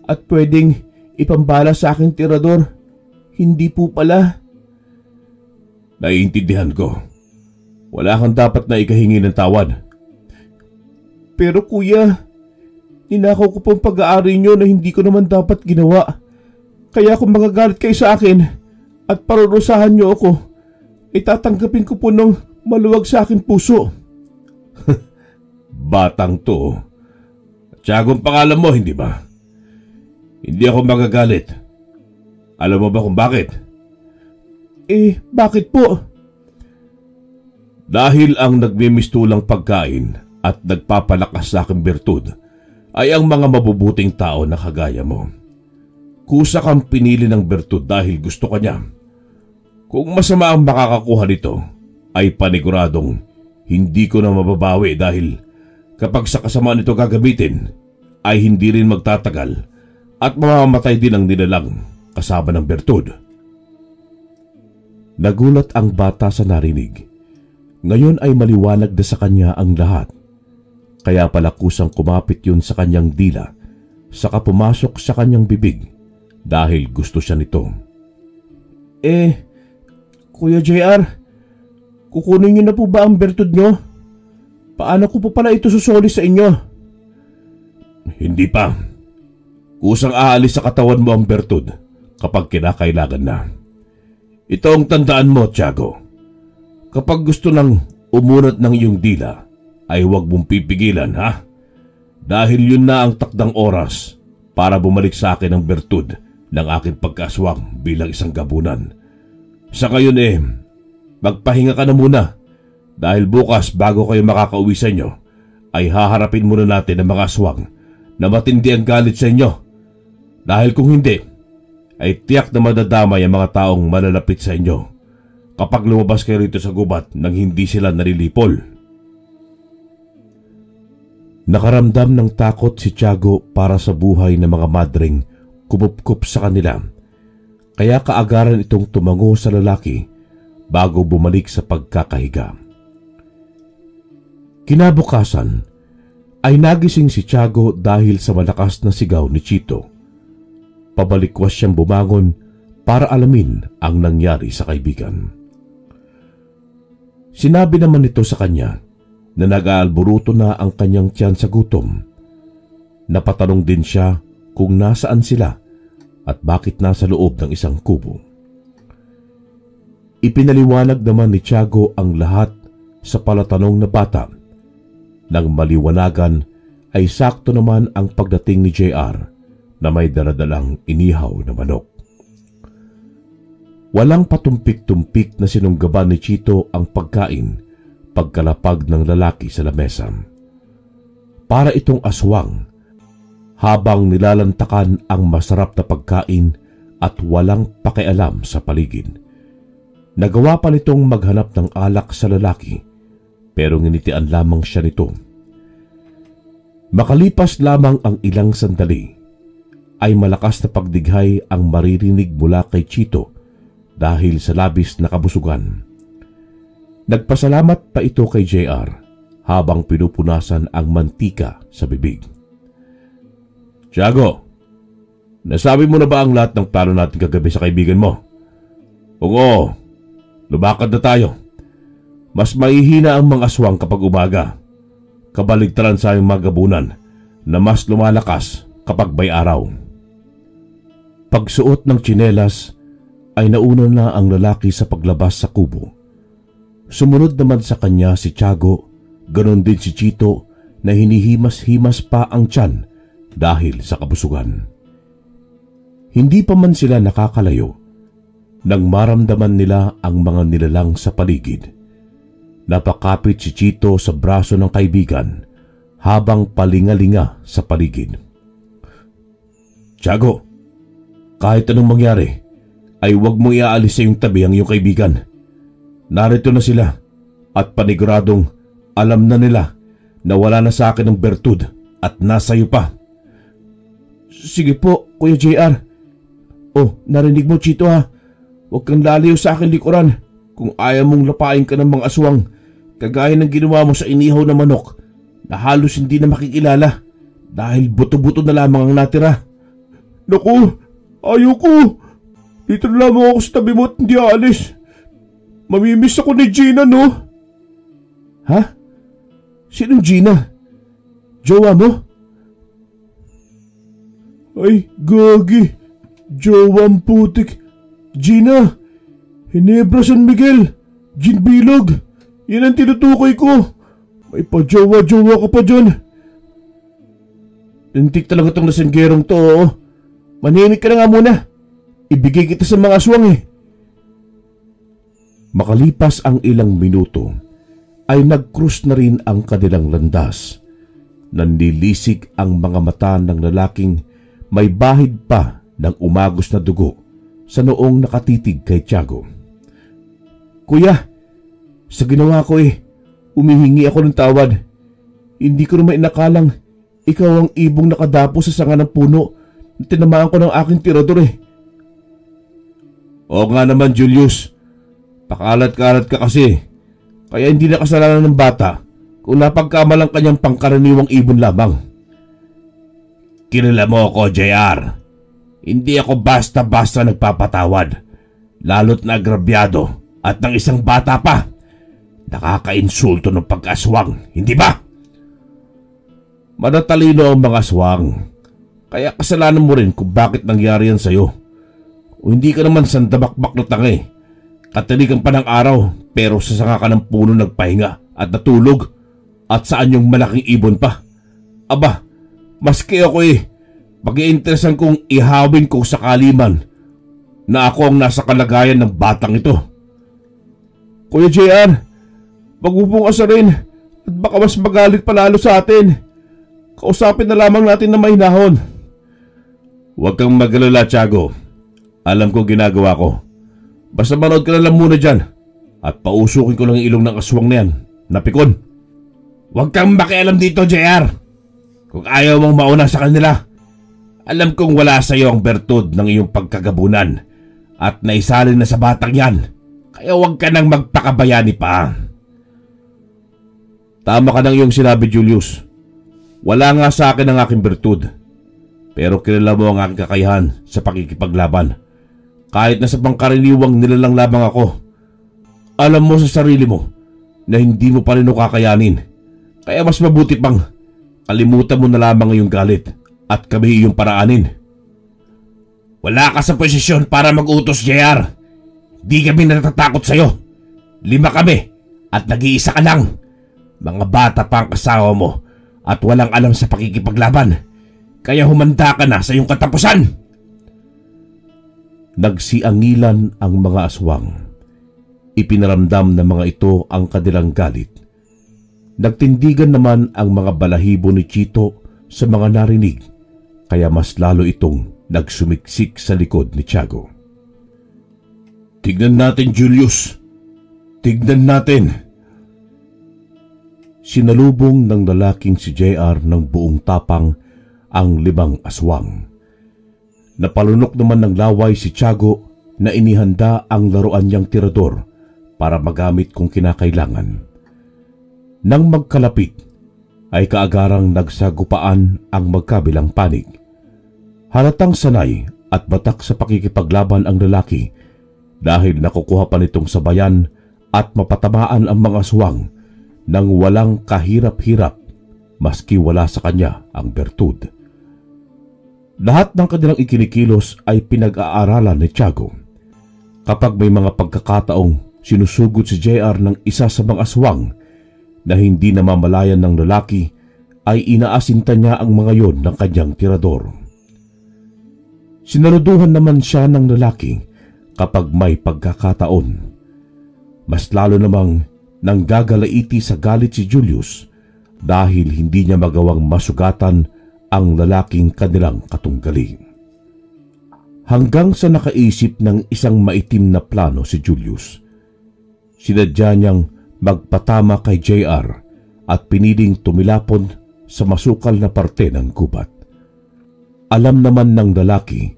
at pwedeng ipambala sa aking tirador. Hindi po pala. Naiintindihan ko. Wala kang dapat na ikahingi ng tawad. Pero kuya, ninakaw ko pong pag-aari nyo na hindi ko naman dapat ginawa. Kaya kung magagalit kayo sa akin at parurusahan nyo ako, itatanggapin ko po ng maluwag sa aking puso. Batang to. Tiago ang pangalan mo, hindi ba? Hindi ako magagalit. Alam mo ba kung bakit? Bakit po? Dahil ang nagmimistulang pagkain at nagpapalakas sa aking bertud ay ang mga mabubuting tao na kagaya mo. Kusa kang pinili ng bertud dahil gusto ka niya. Kung masama ang makakakuha nito, ay paniguradong hindi ko na mababawi dahil kapag sa kasamaan nito gagamitin, ay hindi rin magtatagal at mamamatay din ang nilalang kasama ng bertud. Nagulat ang bata sa narinig. Ngayon ay maliwanag na sa kanya ang lahat. Kaya pala kusang kumapit yun sa kanyang dila, saka pumasok sa kanyang bibig dahil gusto siya nito. Kuya JR, kukunin niyo na po ba ang bertud niyo? Paano ko po pala ito susoli sa inyo? Hindi pa. Kusang aalis sa katawan mo ang bertud kapag kinakailangan na. Ito ang tandaan mo, Tiago. Kapag gusto nang umunat ng iyong dila, ay huwag mong pipigilan, ha? Dahil yun na ang takdang oras para bumalik sa akin ang bertud ng aking pagkaswang bilang isang gabunan. Sa ngayon magpahinga ka na muna dahil bukas bago kayo makakauwi sa inyo ay haharapin muna natin ang mga aswang na matindi ang galit sa inyo. Dahil kung hindi, ay tiyak na madadamay ang mga taong malalapit sa inyo kapag lumabas kayo rito sa gubat nang hindi sila nalilipol. Nakaramdam ng takot si Tiago para sa buhay ng mga madring kumupkup sa kanila, kaya kaagaran itong tumango sa lalaki bago bumalik sa pagkakahiga. Kinabukasan ay nagising si Tiago dahil sa malakas na sigaw ni Chito. Pabalikwas siyang bumangon para alamin ang nangyari sa kaibigan. Sinabi naman nito sa kanya na nag-aalburuto na ang kanyang tiyan sa gutom. Napatanong din siya kung nasaan sila at bakit nasa loob ng isang kubo. Ipinaliwanag naman ni Tiago ang lahat sa palatanong na bata. Nang maliwanagan ay sakto naman ang pagdating ni JR na may daladalang inihaw na manok. Walang patumpik-tumpik na sinunggaban ni Chito ang pagkain pagkalapag ng lalaki sa lamesa. Para itong aswang habang nilalantakan ang masarap na pagkain at walang pakialam sa paligid. Nagawa pa nitong maghanap ng alak sa lalaki pero nginitian lamang siya nito. Makalipas lamang ang ilang sandali ay malakas na pagdighay ang maririnig mula kay Chito dahil sa labis na kabusugan. Nagpasalamat pa ito kay JR habang pinupunasan ang mantika sa bibig. Tiago, nasabi mo na ba ang lahat ng plano natin kagabi sa kaibigan mo? Oo, lumakad na tayo. Mas mahihina ang mga aswang kapag umaga. Kabaligtaran sa aming mga gabunan na mas lumalakas kapag may araw. Pagsuot ng tsinelas ay nauna na ang lalaki sa paglabas sa kubo. Sumunod naman sa kanya si Tiago, ganon din si Chito na hinihimas-himas pa ang tiyan dahil sa kabusugan. Hindi pa man sila nakakalayo nang maramdaman nila ang mga nilalang sa paligid. Napakapit si Chito sa braso ng kaibigan habang palingalinga sa paligid. Tiago, kahit anong mangyari ay huwag mong iaalis sa iyong tabi ang iyong kaibigan. Narito na sila at paniguradong alam na nila na wala na sa akin ang bertud at nasa iyo pa. Sige po, Kuya JR. Oh, narinig mo, Chito, ha? Huwag kang lalayo sa akin likuran kung ayaw mong lapain ka ng mga aswang kagaya ng ginawa mo sa inihaw na manok na halos hindi na makikilala dahil buto-buto na lamang ang natira. Naku, ayoko. Dito na lamang ako sa tabi mo at hindi aalis. Mamimiss ako ni Gina, no? Ha? Sinong Gina? Jowa mo? Ay, gagi. Jowang putik. Gina. Hinebra San Miguel. Gin Bilog. Yan ang tinutukoy ko. May pa-jowa-jowa ka pa dyan. Lintik talaga tong lasenggerong to, oo. Manimik ka na nga muna. Ibigay kita sa mga aswang Makalipas ang ilang minuto, ay nag-cruise na rin ang kanilang landas. Nanlilisik ang mga mata ng lalaking may bahid pa ng umagos na dugo sa noong nakatitig kay Tiago. Kuya, sa ginawa ko umihingi ako ng tawad. Hindi ko naman inakalang ikaw ang ibong nakadapo sa sanga ng puno na tinamaan ko ng aking tirador Oo nga naman, Julius. Pakalat-kalat ka kasi. Kaya hindi na kasalanan ng bata kung napagkamalang kanyang pangkaraniwang ibon lamang. Kilala mo ako, JR. Hindi ako basta-basta nagpapatawad. Lalo't na agrabyado at ng isang bata pa. Nakakainsulto ng pag-aswang, hindi ba? Manatalino ang mga aswang. Kaya kasalanan mo rin kung bakit nangyari yan sa'yo. O hindi ka naman sandabakbak na tanga Kataligan pa ng araw pero sa sanga ka ng puno nagpahinga at natulog. At saan yung malaking ibon pa? Aba, maski ako pag-iinteresan kong ihawin kung sakali man na ako ang nasa kalagayan ng batang ito. Kuya JR, wag mo pong asarin at baka mas magalit palalo sa atin. Kausapin na lamang natin na mahinahon. Huwag kang magalala, Tiago. Alam ko ginagawa ko. Basta manood ka na lang muna dyan at pausukin ko lang yung ilong ng aswang na yan. Napikon. Huwag kang makialam dito, JR. Kung ayaw mong mauna sa kanila, alam kong wala sa iyo ang bertud ng iyong pagkagabunan at naisalin na sa batang yan. Kaya huwag ka nang magpakabayani pa. Tama ka ng iyong sinabi, Julius. Wala nga sa akin ang aking bertud. Pero kilala mo ang aking kakayahan sa pakikipaglaban. Kahit na sa pangkaraniwang nilalang lamang ako. Alam mo sa sarili mo na hindi mo pa rin kakayanin. Kaya mas mabuti pang kalimutan mo na lamang iyong galit at kami iyong paraanin. Wala ka sa posisyon para mag-utos, JR. Di kami natatakot sa'yo. 5 kami at nag-iisa ka lang. Mga bata pa ang kasama mo at walang alam sa pakikipaglaban. Kaya humanda ka na sa iyong katapusan. Nagsiangilan ang mga aswang. Ipinaramdam ng mga ito ang kanilang galit. Nagtindigan naman ang mga balahibo ni Chito sa mga narinig, kaya mas lalo itong nagsumiksik sa likod ni Tiago. Tignan natin, Julius. Tignan natin. Sinalubong ng lalaking si JR ng buong tapang ang 5 aswang. Napalunok naman ng laway si Tiago na inihanda ang laruan niyang tirador para magamit kung kinakailangan. Nang magkalapit, ay kaagarang nagsagupaan ang magkabilang panig. Halatang sanay at batak sa pakikipaglaban ang lalaki dahil nakukuha pa nitong sabayan at mapatamaan ang mga aswang nang walang kahirap-hirap maski wala sa kanya ang bertud. Lahat ng kanilang ikinikilos ay pinag-aaralan ni Tiago. Kapag may mga pagkakataong sinusugod si JR ng isa sa mga aswang na hindi namamalayan ng lalaki, ay inaasinta niya ang mga yon ng kanyang tirador. Sinaluduhan naman siya ng lalaki kapag may pagkakataon. Mas lalo namang nanggagalaiti sa galit si Julius dahil hindi niya magawang masugatan ang lalaking kanilang katunggali. Hanggang sa nakaisip ng isang maitim na plano si Julius. Sinadya niyang magpatama kay JR at piniling tumilapon sa masukal na parte ng gubat. Alam naman ng lalaki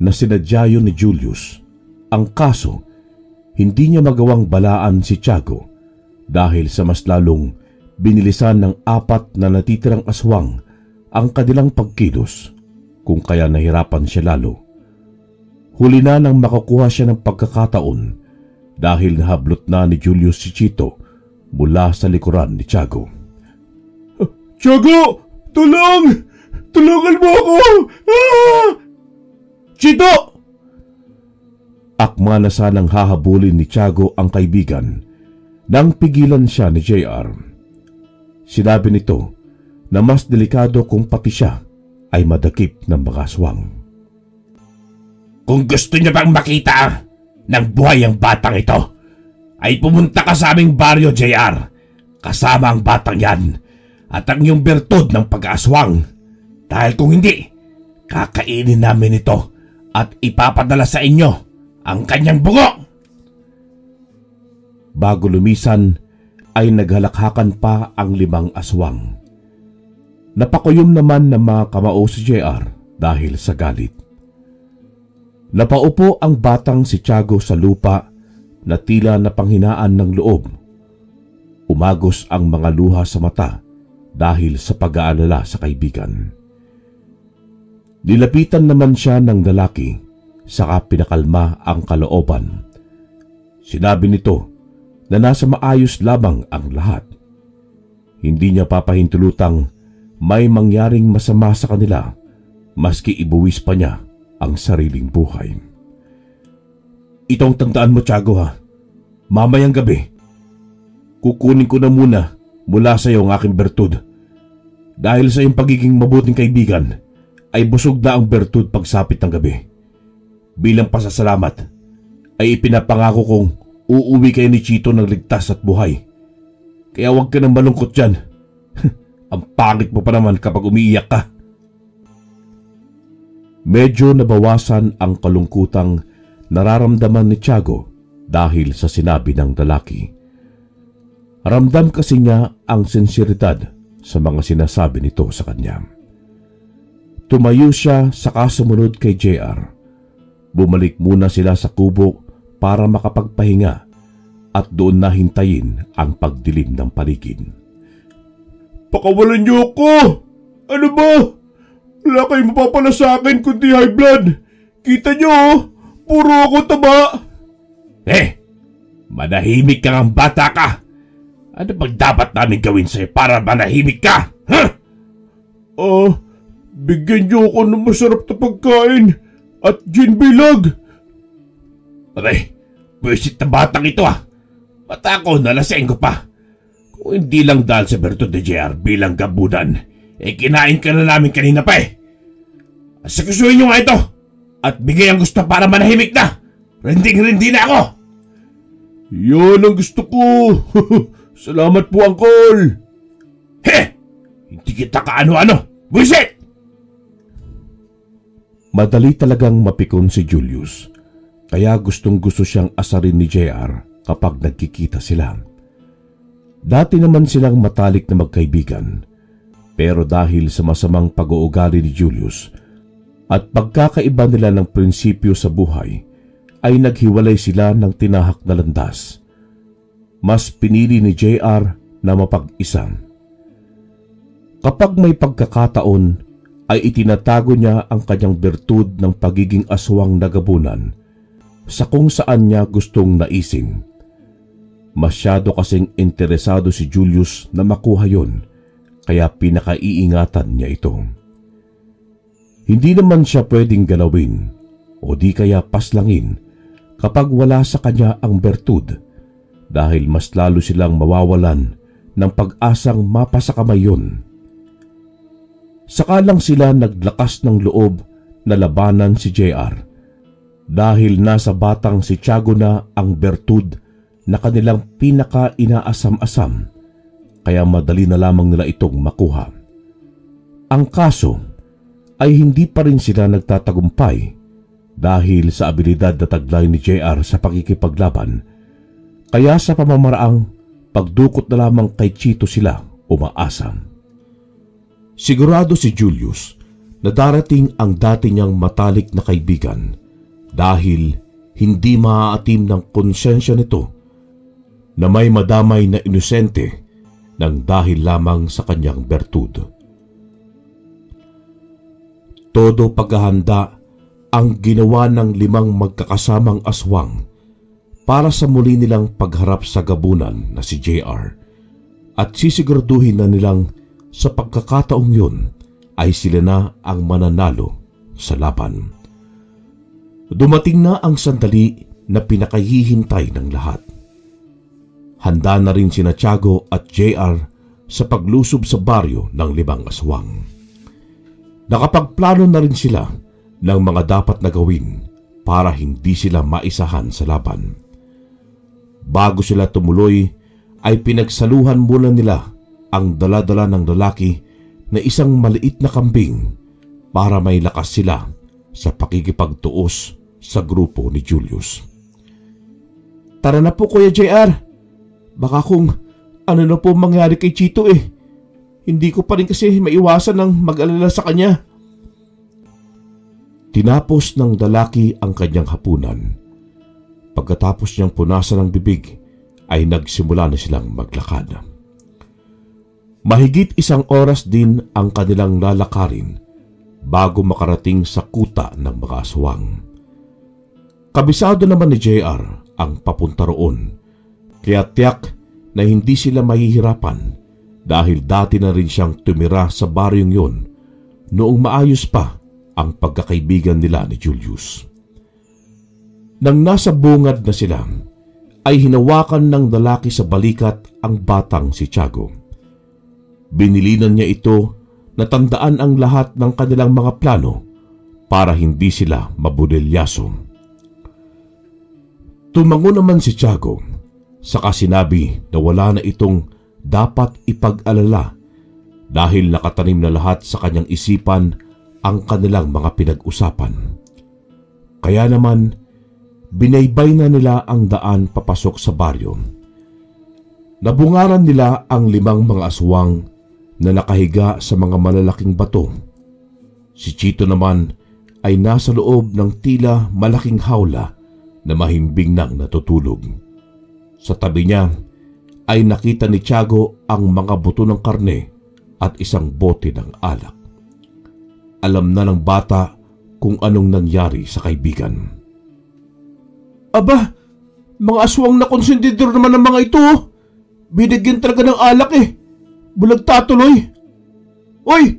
na sinadya yun ni Julius. Ang kaso, hindi niya magawang balaan si Tiago dahil sa mas lalong binilisan ng 4 na natitirang aswang ang kanilang pagkilos, kung kaya nahirapan siya lalo. Huli na nang makakuha siya ng pagkakataon dahil nahablot na ni Julius si Chito mula sa likuran ni Tiago. Tiago! Tulong! Tulungan mo ako! Ah! Chito! Akma na sanang hahabulin ni Tiago ang kaibigan nang pigilan siya ni JR. Sinabi nito na mas delikado kung pati siya ay madakip ng mga aswang. Kung gusto niya bang makita ng buhay ang batang ito, ay pumunta ka sa aming baryo, JR, kasama ang batang yan at ang iyong bertud ng pag-aswang. Dahil kung hindi, kakainin namin ito at ipapadala sa inyo ang kanyang bungo. Bago lumisan, ay naghalakhakan pa ang 5 aswang. Napakuyom naman ng mga kamao si JR dahil sa galit. Napaupo ang batang si Tiago sa lupa na tila napanghinaan ng loob. Umagos ang mga luha sa mata dahil sa pag-aalala sa kaibigan. Nilapitan naman siya ng lalaki, saka pinakalma ang kalooban. Sinabi nito na nasa maayos lamang ang lahat. Hindi niya papahintulutang may mangyaring masama sa kanila maski ibuwis pa niya ang sariling buhay. Itong tandaan mo, Tiago, ha? Mamayang gabi, kukunin ko na muna mula sa iyo ang aking bertud. Dahil sa iyong pagiging mabuting kaibigan, ay busog na ang bertud pagsapit ng gabi. Bilang pasasalamat, ay ipinapangako kong uuwi kayo ni Chito ng ligtas at buhay. Kaya huwag ka nang malungkot dyan. Ang pangit mo pa naman kapag umiiyak ka. Medyo nabawasan ang kalungkutang nararamdaman ni Tiago dahil sa sinabi ng lalaki. Ramdam kasi niya ang sinseridad sa mga sinasabi nito sa kanya. Tumayo siya saka sumunod kay JR. Bumalik muna sila sa kubo para makapagpahinga at doon na hintayin ang pagdilim ng paligid. Pakawalan niyo ako! Ano ba? Wala kayong mapapala sa akin kundi high blood. Kita niyo, puro ako taba. Manahimik ka ng bata ka. Ano bang dapat namin gawin sa'yo para manahimik ka? Bigyan niyo ako ng masarap na pagkain at gin bilog. Aray, buwisit na batang ito Bata ko, nalasing ko pa. Kung hindi lang dahil sa bertud ni JR bilang gabudan, kinain ka na namin kanina pa Asikusuhin niyo nga ito at bigay ang gusto para manahimik na. Rinding-rindi na ako. Yan ang gusto ko. Salamat po, Uncle. Hindi kita kaano-ano. Buisit! Madali talagang mapikon si Julius, kaya gustong-gusto siyang asarin ni JR kapag nagkikita sila. Dati naman silang matalik na magkaibigan, pero dahil sa masamang pag-uugali ni Julius at pagkakaiba nila ng prinsipyo sa buhay, ay naghiwalay sila ng tinahak na landas. Mas pinili ni JR na mapag-isa. Kapag may pagkakataon, ay itinatago niya ang kanyang bertud ng pagiging aswang na gabunan sa kung saan niya gustong naisin. Masyado kasing interesado si Julius na makuha yon, kaya pinakaiingatan niya ito. Hindi naman siya pwedeng galawin o di kaya paslangin kapag wala sa kanya ang bertud, dahil mas lalo silang mawawalan ng pag-asang mapasakamay yun. Saka lang sila naglakas ng loob na labanan si JR dahil nasa batang si Tiago na ang bertud na kanilang pinaka-inaasam-asam, kaya madali na lamang nila itong makuha. Ang kaso ay hindi pa rin sila nagtatagumpay dahil sa abilidad na taglay ni JR sa pakikipaglaban, kaya sa pamamaraang pagdukot na lamang kay Chito sila umaasa. Sigurado si Julius na darating ang dati niyang matalik na kaibigan dahil hindi maaatim ng konsensya nito na may madamay na inosente nang dahil lamang sa kanyang bertud. Todo paghahanda ang ginawa ng 5 magkakasamang aswang para sa muli nilang pagharap sa gabunan na si JR, at sisiguraduhin na nilang sa pagkakataong yun ay sila na ang mananalo sa laban. Dumating na ang sandali na pinakahihintay ng lahat. Handa na rin sina Tiago at JR sa paglusob sa baryo ng 5 aswang. Nakapagplano na rin sila ng mga dapat na gawin para hindi sila maisahan sa laban. Bago sila tumuloy ay pinagsaluhan muna nila ang dala-dala ng lalaki na isang maliit na kambing para may lakas sila sa pakikipagtuos sa grupo ni Julius. Tara na po, Kuya JR. Baka kung ano na po mangyari kay Chito hindi ko pa rin kasi maiwasan ng mag-alala sa kanya. Tinapos ng lalaki ang kanyang hapunan. Pagkatapos niyang punasan ng bibig, ay nagsimula na silang maglakad. Mahigit 1 oras din ang kanilang lalakarin bago makarating sa kuta ng mga aswang. Kabisado naman ni JR ang papunta roon, kaya tiyak na hindi sila mahihirapan dahil dati na rin siyang tumira sa baryong yon noong maayos pa ang pagkakaibigan nila ni Julius. Nang nasa bungad na sila, ay hinawakan ng lalaki sa balikat ang batang si Tiago Binilinan niya ito na tandaan ang lahat ng kanilang mga plano para hindi sila mabudilyaso. Tumango naman si Tiago, saka sinabi na wala na itong dapat ipag-alala dahil nakatanim na lahat sa kanyang isipan ang kanilang mga pinag-usapan. Kaya naman, binaybay na nila ang daan papasok sa baryo. Nabungaran nila ang 5 mga aswang na nakahiga sa mga malalaking bato. Si Chito naman ay nasa loob ng tila malaking hawla na mahimbing nang natutulog. Sa tabi niya ay nakita ni Tiago ang mga buto ng karne at isang bote ng alak. Alam na ng bata kung anong nangyari sa kaibigan. Aba, mga aswang na konsentidor naman ng mga ito. Binigyan talaga ng alak eh. Bulag tatuloy. Oy!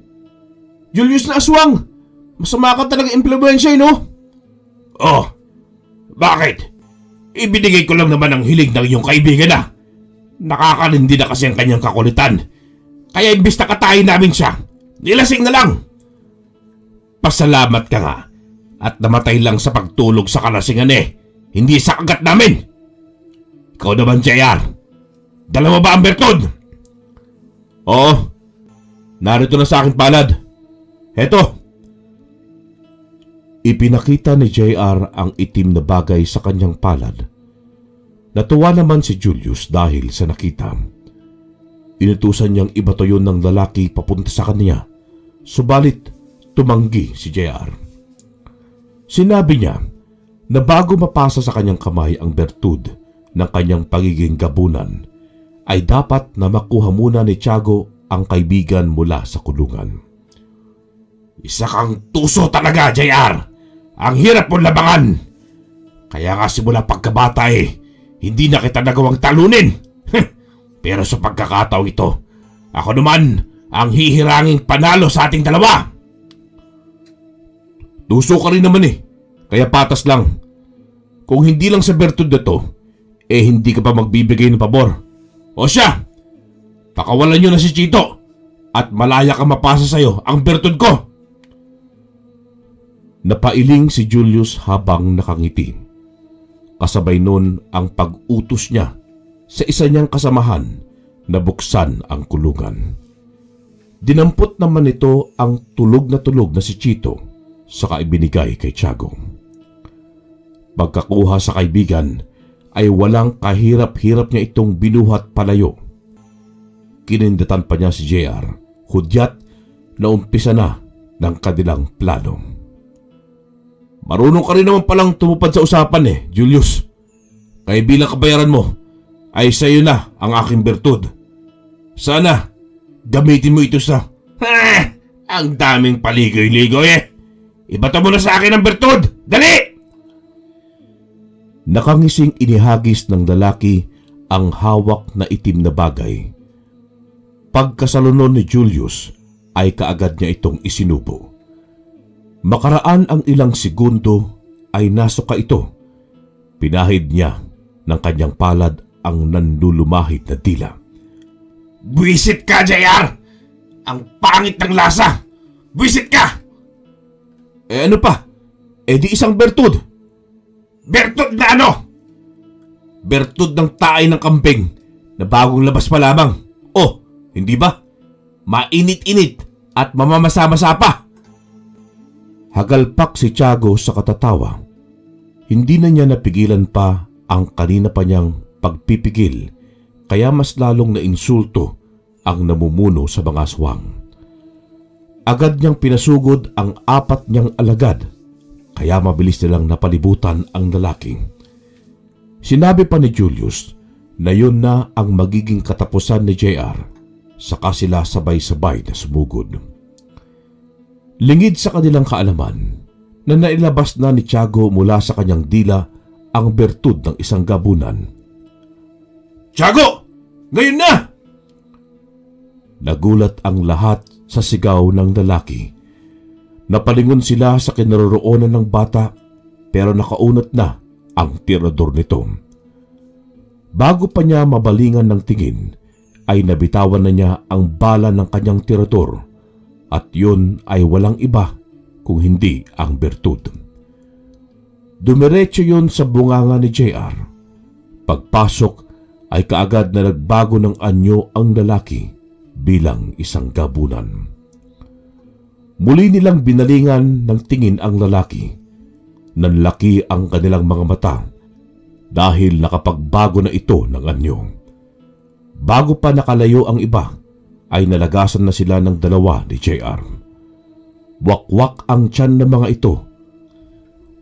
Julius na aswang! Masama ka talaga impluwensya, no? Oh, bakit? Ibinigay ko lang naman ang hiling ng iyong kaibigan na. Nakakalindi na kasi ang kanyang kakulitan. Kaya imbis na katayin namin siya, nilasing na lang. Pasalamat ka nga at namatay lang sa pagtulog sa kalasingan eh. Hindi sa kagat namin. Ikaw naman, JR. Dala mo ba ang bertod? Oo. Narito na sa akin palad. Heto. Ipinakita ni JR ang itim na bagay sa kanyang palad. Natuwa naman si Julius dahil sa nakita. Inutusan niyang ibato yun ng lalaki papunta sa kanya. Subalit, tumanggi si JR. Sinabi niya na bago mapasa sa kanyang kamay ang bertud ng kanyang pagiging gabunan, ay dapat na makuha muna ni Tiago ang kaibigan mula sa kulungan. Isa kang tuso talaga, JR! Ang hirap mong labangan! Kaya nga simula pagkabata hindi na kita nagawang talunin! Pero sa pagkakataong ito, ako naman ang hihiranging panalo sa ating dalawa! Tuso ka rin naman kaya patas lang. Kung hindi lang sa bertud na to, hindi ka pa magbibigay ng pabor. O siya, pakawalan nyo na si Chito at malaya ka mapasa sa'yo ang bertud ko. Napailing si Julius habang nakangiti. Kasabay nun ang pag-utos niya sa isa niyang kasamahan na buksan ang kulungan. Dinampot naman nito ang tulog na si Chito saka ibinigay kay Tiago. Pagkakuha sa kaibigan ay walang kahirap-hirap niya itong binuhat palayo. Kinindatan pa niya si JR, hudyat na umpisa na ng kanilang plano. Marunong ka rin naman palang tumupad sa usapan Julius. Kaya bilang kabayaran mo, ay sa'yo na ang aking bertud. Sana, gamitin mo ito sa... Ang daming paligoy-ligoy Ibato mo na sa akin ang bertud! Dali! Nakangising inihagis ng lalaki ang hawak na itim na bagay. Pagkasalunon ni Julius ay kaagad niya itong isinubo. Makaraan ang ilang segundo ay nasuka ito. Pinahid niya ng kanyang palad ang nanlulumahid na dila. Buwisit ka, JR! Ang pangit ng lasa! Buwisit ka! Ano pa? Di isang bertud. Bertud na ano? Bertud ng taay ng kambing na bagong labas pa lamang. Oh, hindi ba? Mainit-init at mamamasa-masa pa. Hagalpak si Tiago sa katatawa. Hindi na niya napigilan pa ang kanina pa niyang pagpipigil, kaya mas lalong nainsulto ang namumuno sa mga aswang. Agad niyang pinasugod ang 4 niyang alagad, kaya mabilis nilang napalibutan ang lalaki. Sinabi pa ni Julius na yun na ang magiging katapusan ni JR, saka sila sabay-sabay na sumugod. Lingid sa kanilang kaalaman na nailabas na ni Tiago mula sa kanyang dila ang bertud ng isang gabunan. Tiago! Ngayon na! Nagulat ang lahat sa sigaw ng lalaki. Napalingon sila sa kinaroroonan ng bata pero nakaunat na ang tirador nito. Bago pa niya mabalingan ng tingin ay nabitawan na niya ang bala ng kanyang tirador at yun ay walang iba kung hindi ang bertud. Dumiretso yun sa bunganga ni JR. Pagpasok ay kaagad na nagbago ng anyo ang lalaki bilang isang gabunan. Muli nilang binalingan ng tingin ang lalaki. Nanlaki ang kanilang mga mata dahil nakapagbago na ito ng anyo. Bago pa nakalayo ang iba, ay nalagasan na sila ng dalawa ni JR. Wakwak ang tiyan ng mga ito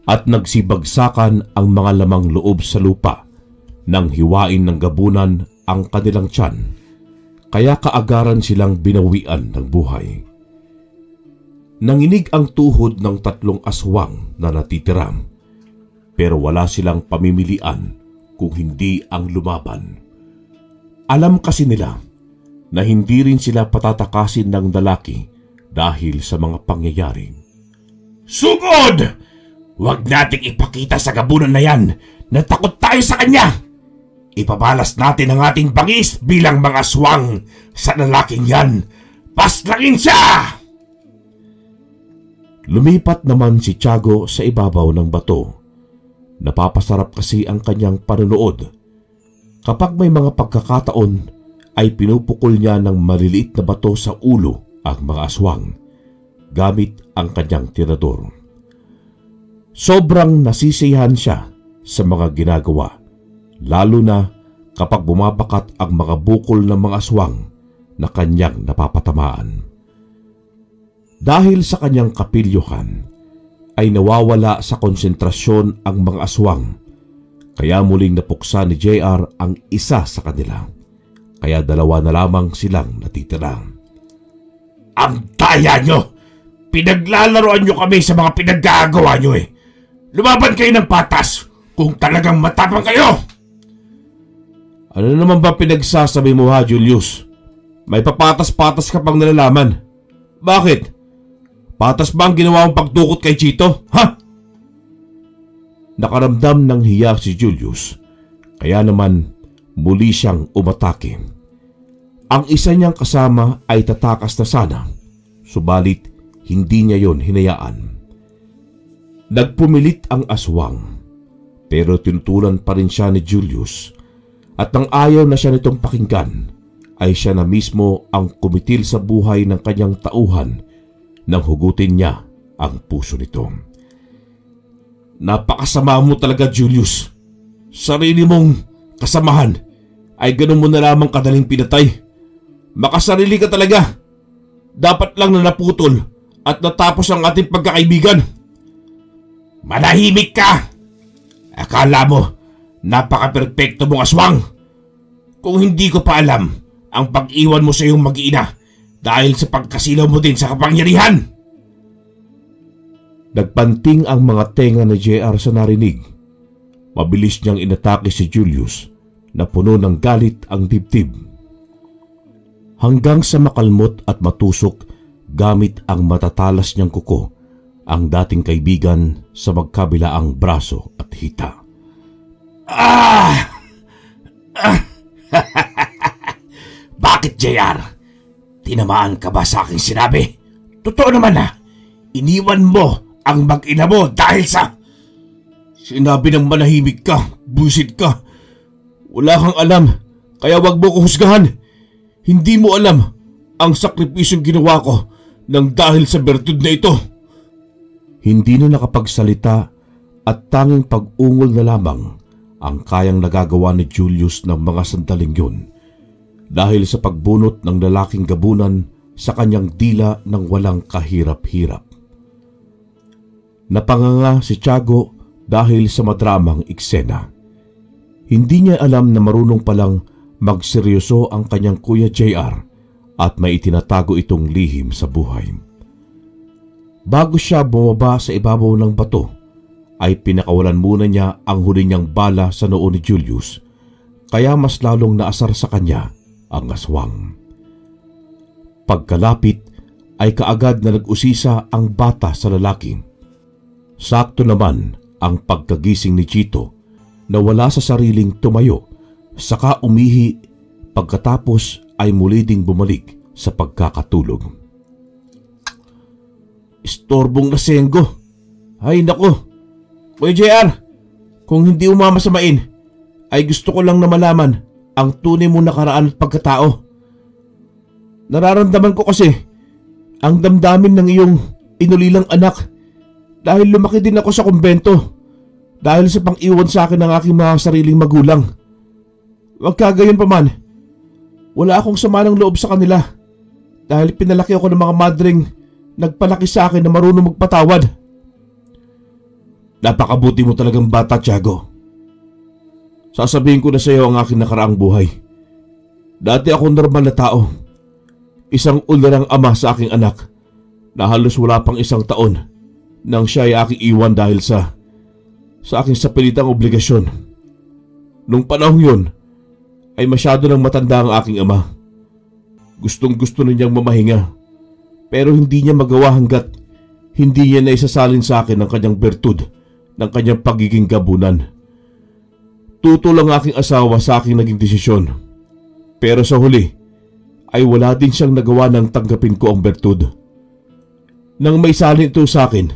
at nagsibagsakan ang mga lamang loob sa lupa nang hiwain ng gabunan ang kanilang tiyan, kaya kaagaran silang binawian ng buhay. Nanginig ang tuhod ng 3 aswang na natitira, pero wala silang pamimilian kung hindi ang lumaban. Alam kasi nila na hindi rin sila patatakasin ng lalaki dahil sa mga pangyayari. Sugod! Huwag nating ipakita sa gabunan na yan na takot tayo sa kanya. Ipabalas natin ang ating bangis bilang mga aswang sa lalaking yan. Paslangin siya! Lumipat naman si Tiago sa ibabaw ng bato. Napapasarap kasi ang kanyang panonood. Kapag may mga pagkakataon, ay pinupukol niya ng maliliit na bato sa ulo ang mga aswang gamit ang kanyang tirador. Sobrang nasisiyahan siya sa mga ginagawa, lalo na kapag bumabakat ang mga bukol ng mga aswang na kanyang napapatamaan. Dahil sa kanyang kapilyuhan, ay nawawala sa konsentrasyon ang mga aswang, kaya muling napuksa ni JR ang isa sa kanila, kaya 2 na lamang silang natitira. Ang daya nyo! Pinaglalaroan nyo kami sa mga pinaggagawa nyo eh. Lumaban kayo ng patas kung talagang matapang kayo! Ano naman ba pinagsasabi mo ha, Julius? May papatas-patas ka pang nalalaman. Bakit? Patas ba ang ginawa mong pagdukot kay Chito? Ha? Nakaramdam ng hiya si Julius, kaya naman muli siyang umatake. Ang isa niyang kasama ay tatakas na sana, subalit hindi niya yon hinayaan. Nagpumilit ang aswang, pero tinutulan pa rin siya ni Julius, at nang ayaw na siya nitong pakinggan, ay siya na mismo ang kumitil sa buhay ng kanyang tauhan nang hugutin niya ang puso nito. Napakasama mo talaga, Julius. Sarili mong kasamahan ay ganun mo na lamang kadaling pinatay. Makasarili ka talaga. Dapat lang na naputol at natapos ang ating pagkakaibigan. Manahimik ka! Akala mo, napaka-perpekto mong aswang. Kung hindi ko pa alam ang pag-iwan mo sa iyong mag-iina dahil sa pagkasilaw mo din sa kapangyarihan. Nagpanting ang mga tenga ni JR sa narinig. Mabilis niyang inatake si Julius na puno ng galit ang dibdib. Hanggang sa makalmot at matusok gamit ang matatalas niyang kuko ang dating kaibigan sa magkabilaang braso at hita. Bakit, JR? Tinamaan ka ba sa aking sinabi? Totoo naman na, iniwan mo ang mag-ina mo dahil sa... Sinabi ng manahimik ka, busit ka. Wala kang alam, kaya wag mo ko husgahan. Hindi mo alam ang sakripisyong ginawa ko nang dahil sa bertud na ito. Hindi na nakapagsalita at tanging pag-ungol na lamang ang kayang nagagawa ni Julius ng mga sandaling yun dahil sa pagbunot ng lalaking gabunan sa kanyang dila ng walang kahirap-hirap. Napanganga si Tiago dahil sa madramang eksena. Hindi niya alam na marunong palang magseryoso ang kanyang kuya JR at may itinatago itong lihim sa buhay. Bago siya bumaba sa ibabaw ng bato, ay pinakawalan muna niya ang huli niyang bala sa noo ni Julius, kaya mas lalong naasar sa kanya ang aswang. Pagkalapit ay kaagad na nag-usisa ang bata sa lalaki. Sakto naman ang pagkagising ni Chito na wala sa sariling tumayo, saka umihi pagkatapos ay muli ding bumalik sa pagkakatulog. Istorbong lasenggo. Ay nako. Kuya JR, kung hindi umamasamain, ay gusto ko lang na malaman ang tunay mong nakaraan at pagkatao. Nararamdaman ko kasi ang damdamin ng iyong inulilang anak dahil lumaki din ako sa kumbento dahil sa pang-iwan sa akin ng aking mga sariling magulang. Magkagayon pa man, wala akong sama ng loob sa kanila dahil pinalaki ako ng mga madring nagpalaki sa akin na marunong magpatawad. Napakabuti mo talagang bata, Tiago. Sasabihin ko na sa iyo ang aking nakaraang buhay. Dati ako normal na tao. Isang ularang ama sa aking anak na halos wala pang 1 taon nang siya ay aking iwan dahil sa aking sapilitang obligasyon. Nung panahong yun ay masyado nang matanda ang aking ama. Gustong gusto na niyang mamahinga pero hindi niya magawa hanggat hindi niya naisasalin sa akin ang kanyang bertud ng kanyang pagiging gabunan. Tutol ang aking asawa sa aking naging desisyon. Pero sa huli ay wala din siyang nagawa nang tanggapin ko ang bertud. Nang may salin ito sa akin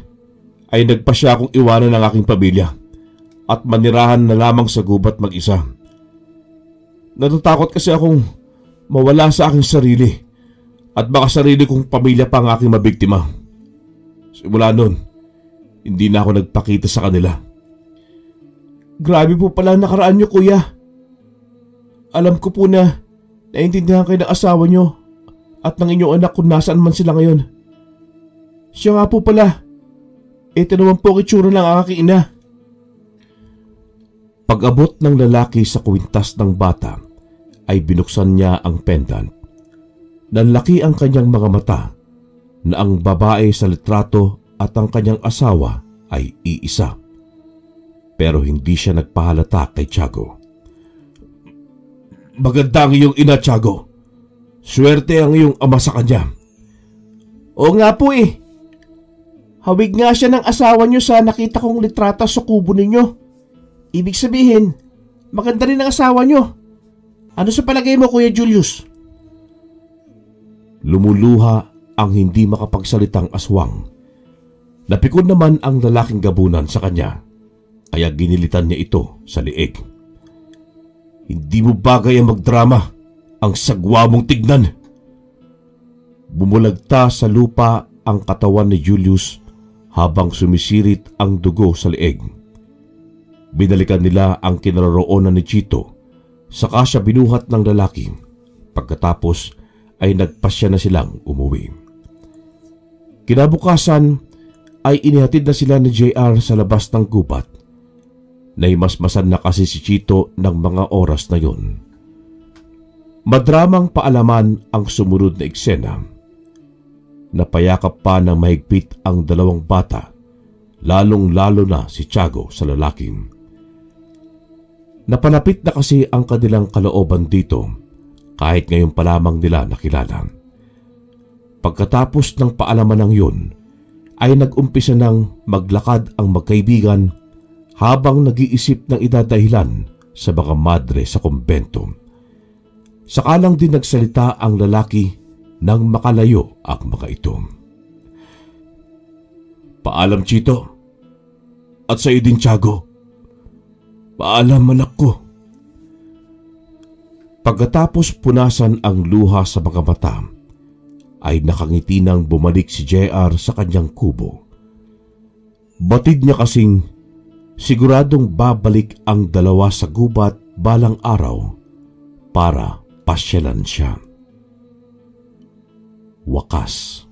ay nagpasya akong iwanan ng aking pamilya at manirahan na lamang sa gubat mag-isa. Natatakot kasi akong mawala sa aking sarili at baka sarili kong pamilya pa ang aking mabiktima. Simula nun, hindi na ako nagpakita sa kanila. Grabe po pala ang nakaraan niyo, kuya. Alam ko po na naiintindihan kayo ng asawa niyo at ng inyong anak kung nasaan man sila ngayon. Siya nga po pala. Ito naman po ang itsura ng aking ina. Pag-abot ng lalaki sa kwintas ng bata ay binuksan niya ang pendant. Nanlaki ang kanyang mga mata na ang babae sa litrato at ang kanyang asawa ay iisa. Pero hindi siya nagpahalata kay Tiago. Maganda ang iyong ina, Tiago. Swerte ang iyong ama sa kanya. Oo nga po eh. Hawig nga siya ng asawa niyo sa nakita kong litrato sa kubo ninyo. Ibig sabihin, maganda rin ang asawa niyo. Ano sa palagay mo, Kuya Julius? Lumuluha ang hindi makapagsalitang aswang. Napikon naman ang lalaking gabunan sa kanya, kaya ginilitan niya ito sa liig. Hindi mo bagay ang magdrama, ang sagwa mong tignan. Bumulagta sa lupa ang katawan ni Julius habang sumisirit ang dugo sa liig. Binalikan nila ang kinaroroonan ni Chito, saka siya binuhat ng lalaki. Pagkatapos ay nagpasya na silang umuwi. Kinabukasan ay inihatid na sila ni JR sa labas ng gubat. Naimasmasan na kasi si Chito ng mga oras na yun. Madramang paalaman ang sumunod na eksena. Napayakap pa ng mahigpit ang 2 bata, lalong-lalo na si Tiago sa lalaki. Napalapit na kasi ang kanilang kalooban dito kahit ngayon pa lamang nila nakilala. Pagkatapos ng paalaman ng yun, ay nag-umpisa ng maglakad ang magkaibigan habang nag-iisip ng idadahilan sa mga madre sa kumbento. Saka lang din nagsalita ang lalaki nang makalayo ang mga ito. Paalam, Chito. At sa iyo din, Tiago. Paalam, anak ko. Pagkatapos punasan ang luha sa mga mata, ay nakangiti nang bumalik si JR sa kanyang kubo. Batid niya kasing siguradong babalik ang 2 sa gubat balang araw para pasyalan siya. Wakas.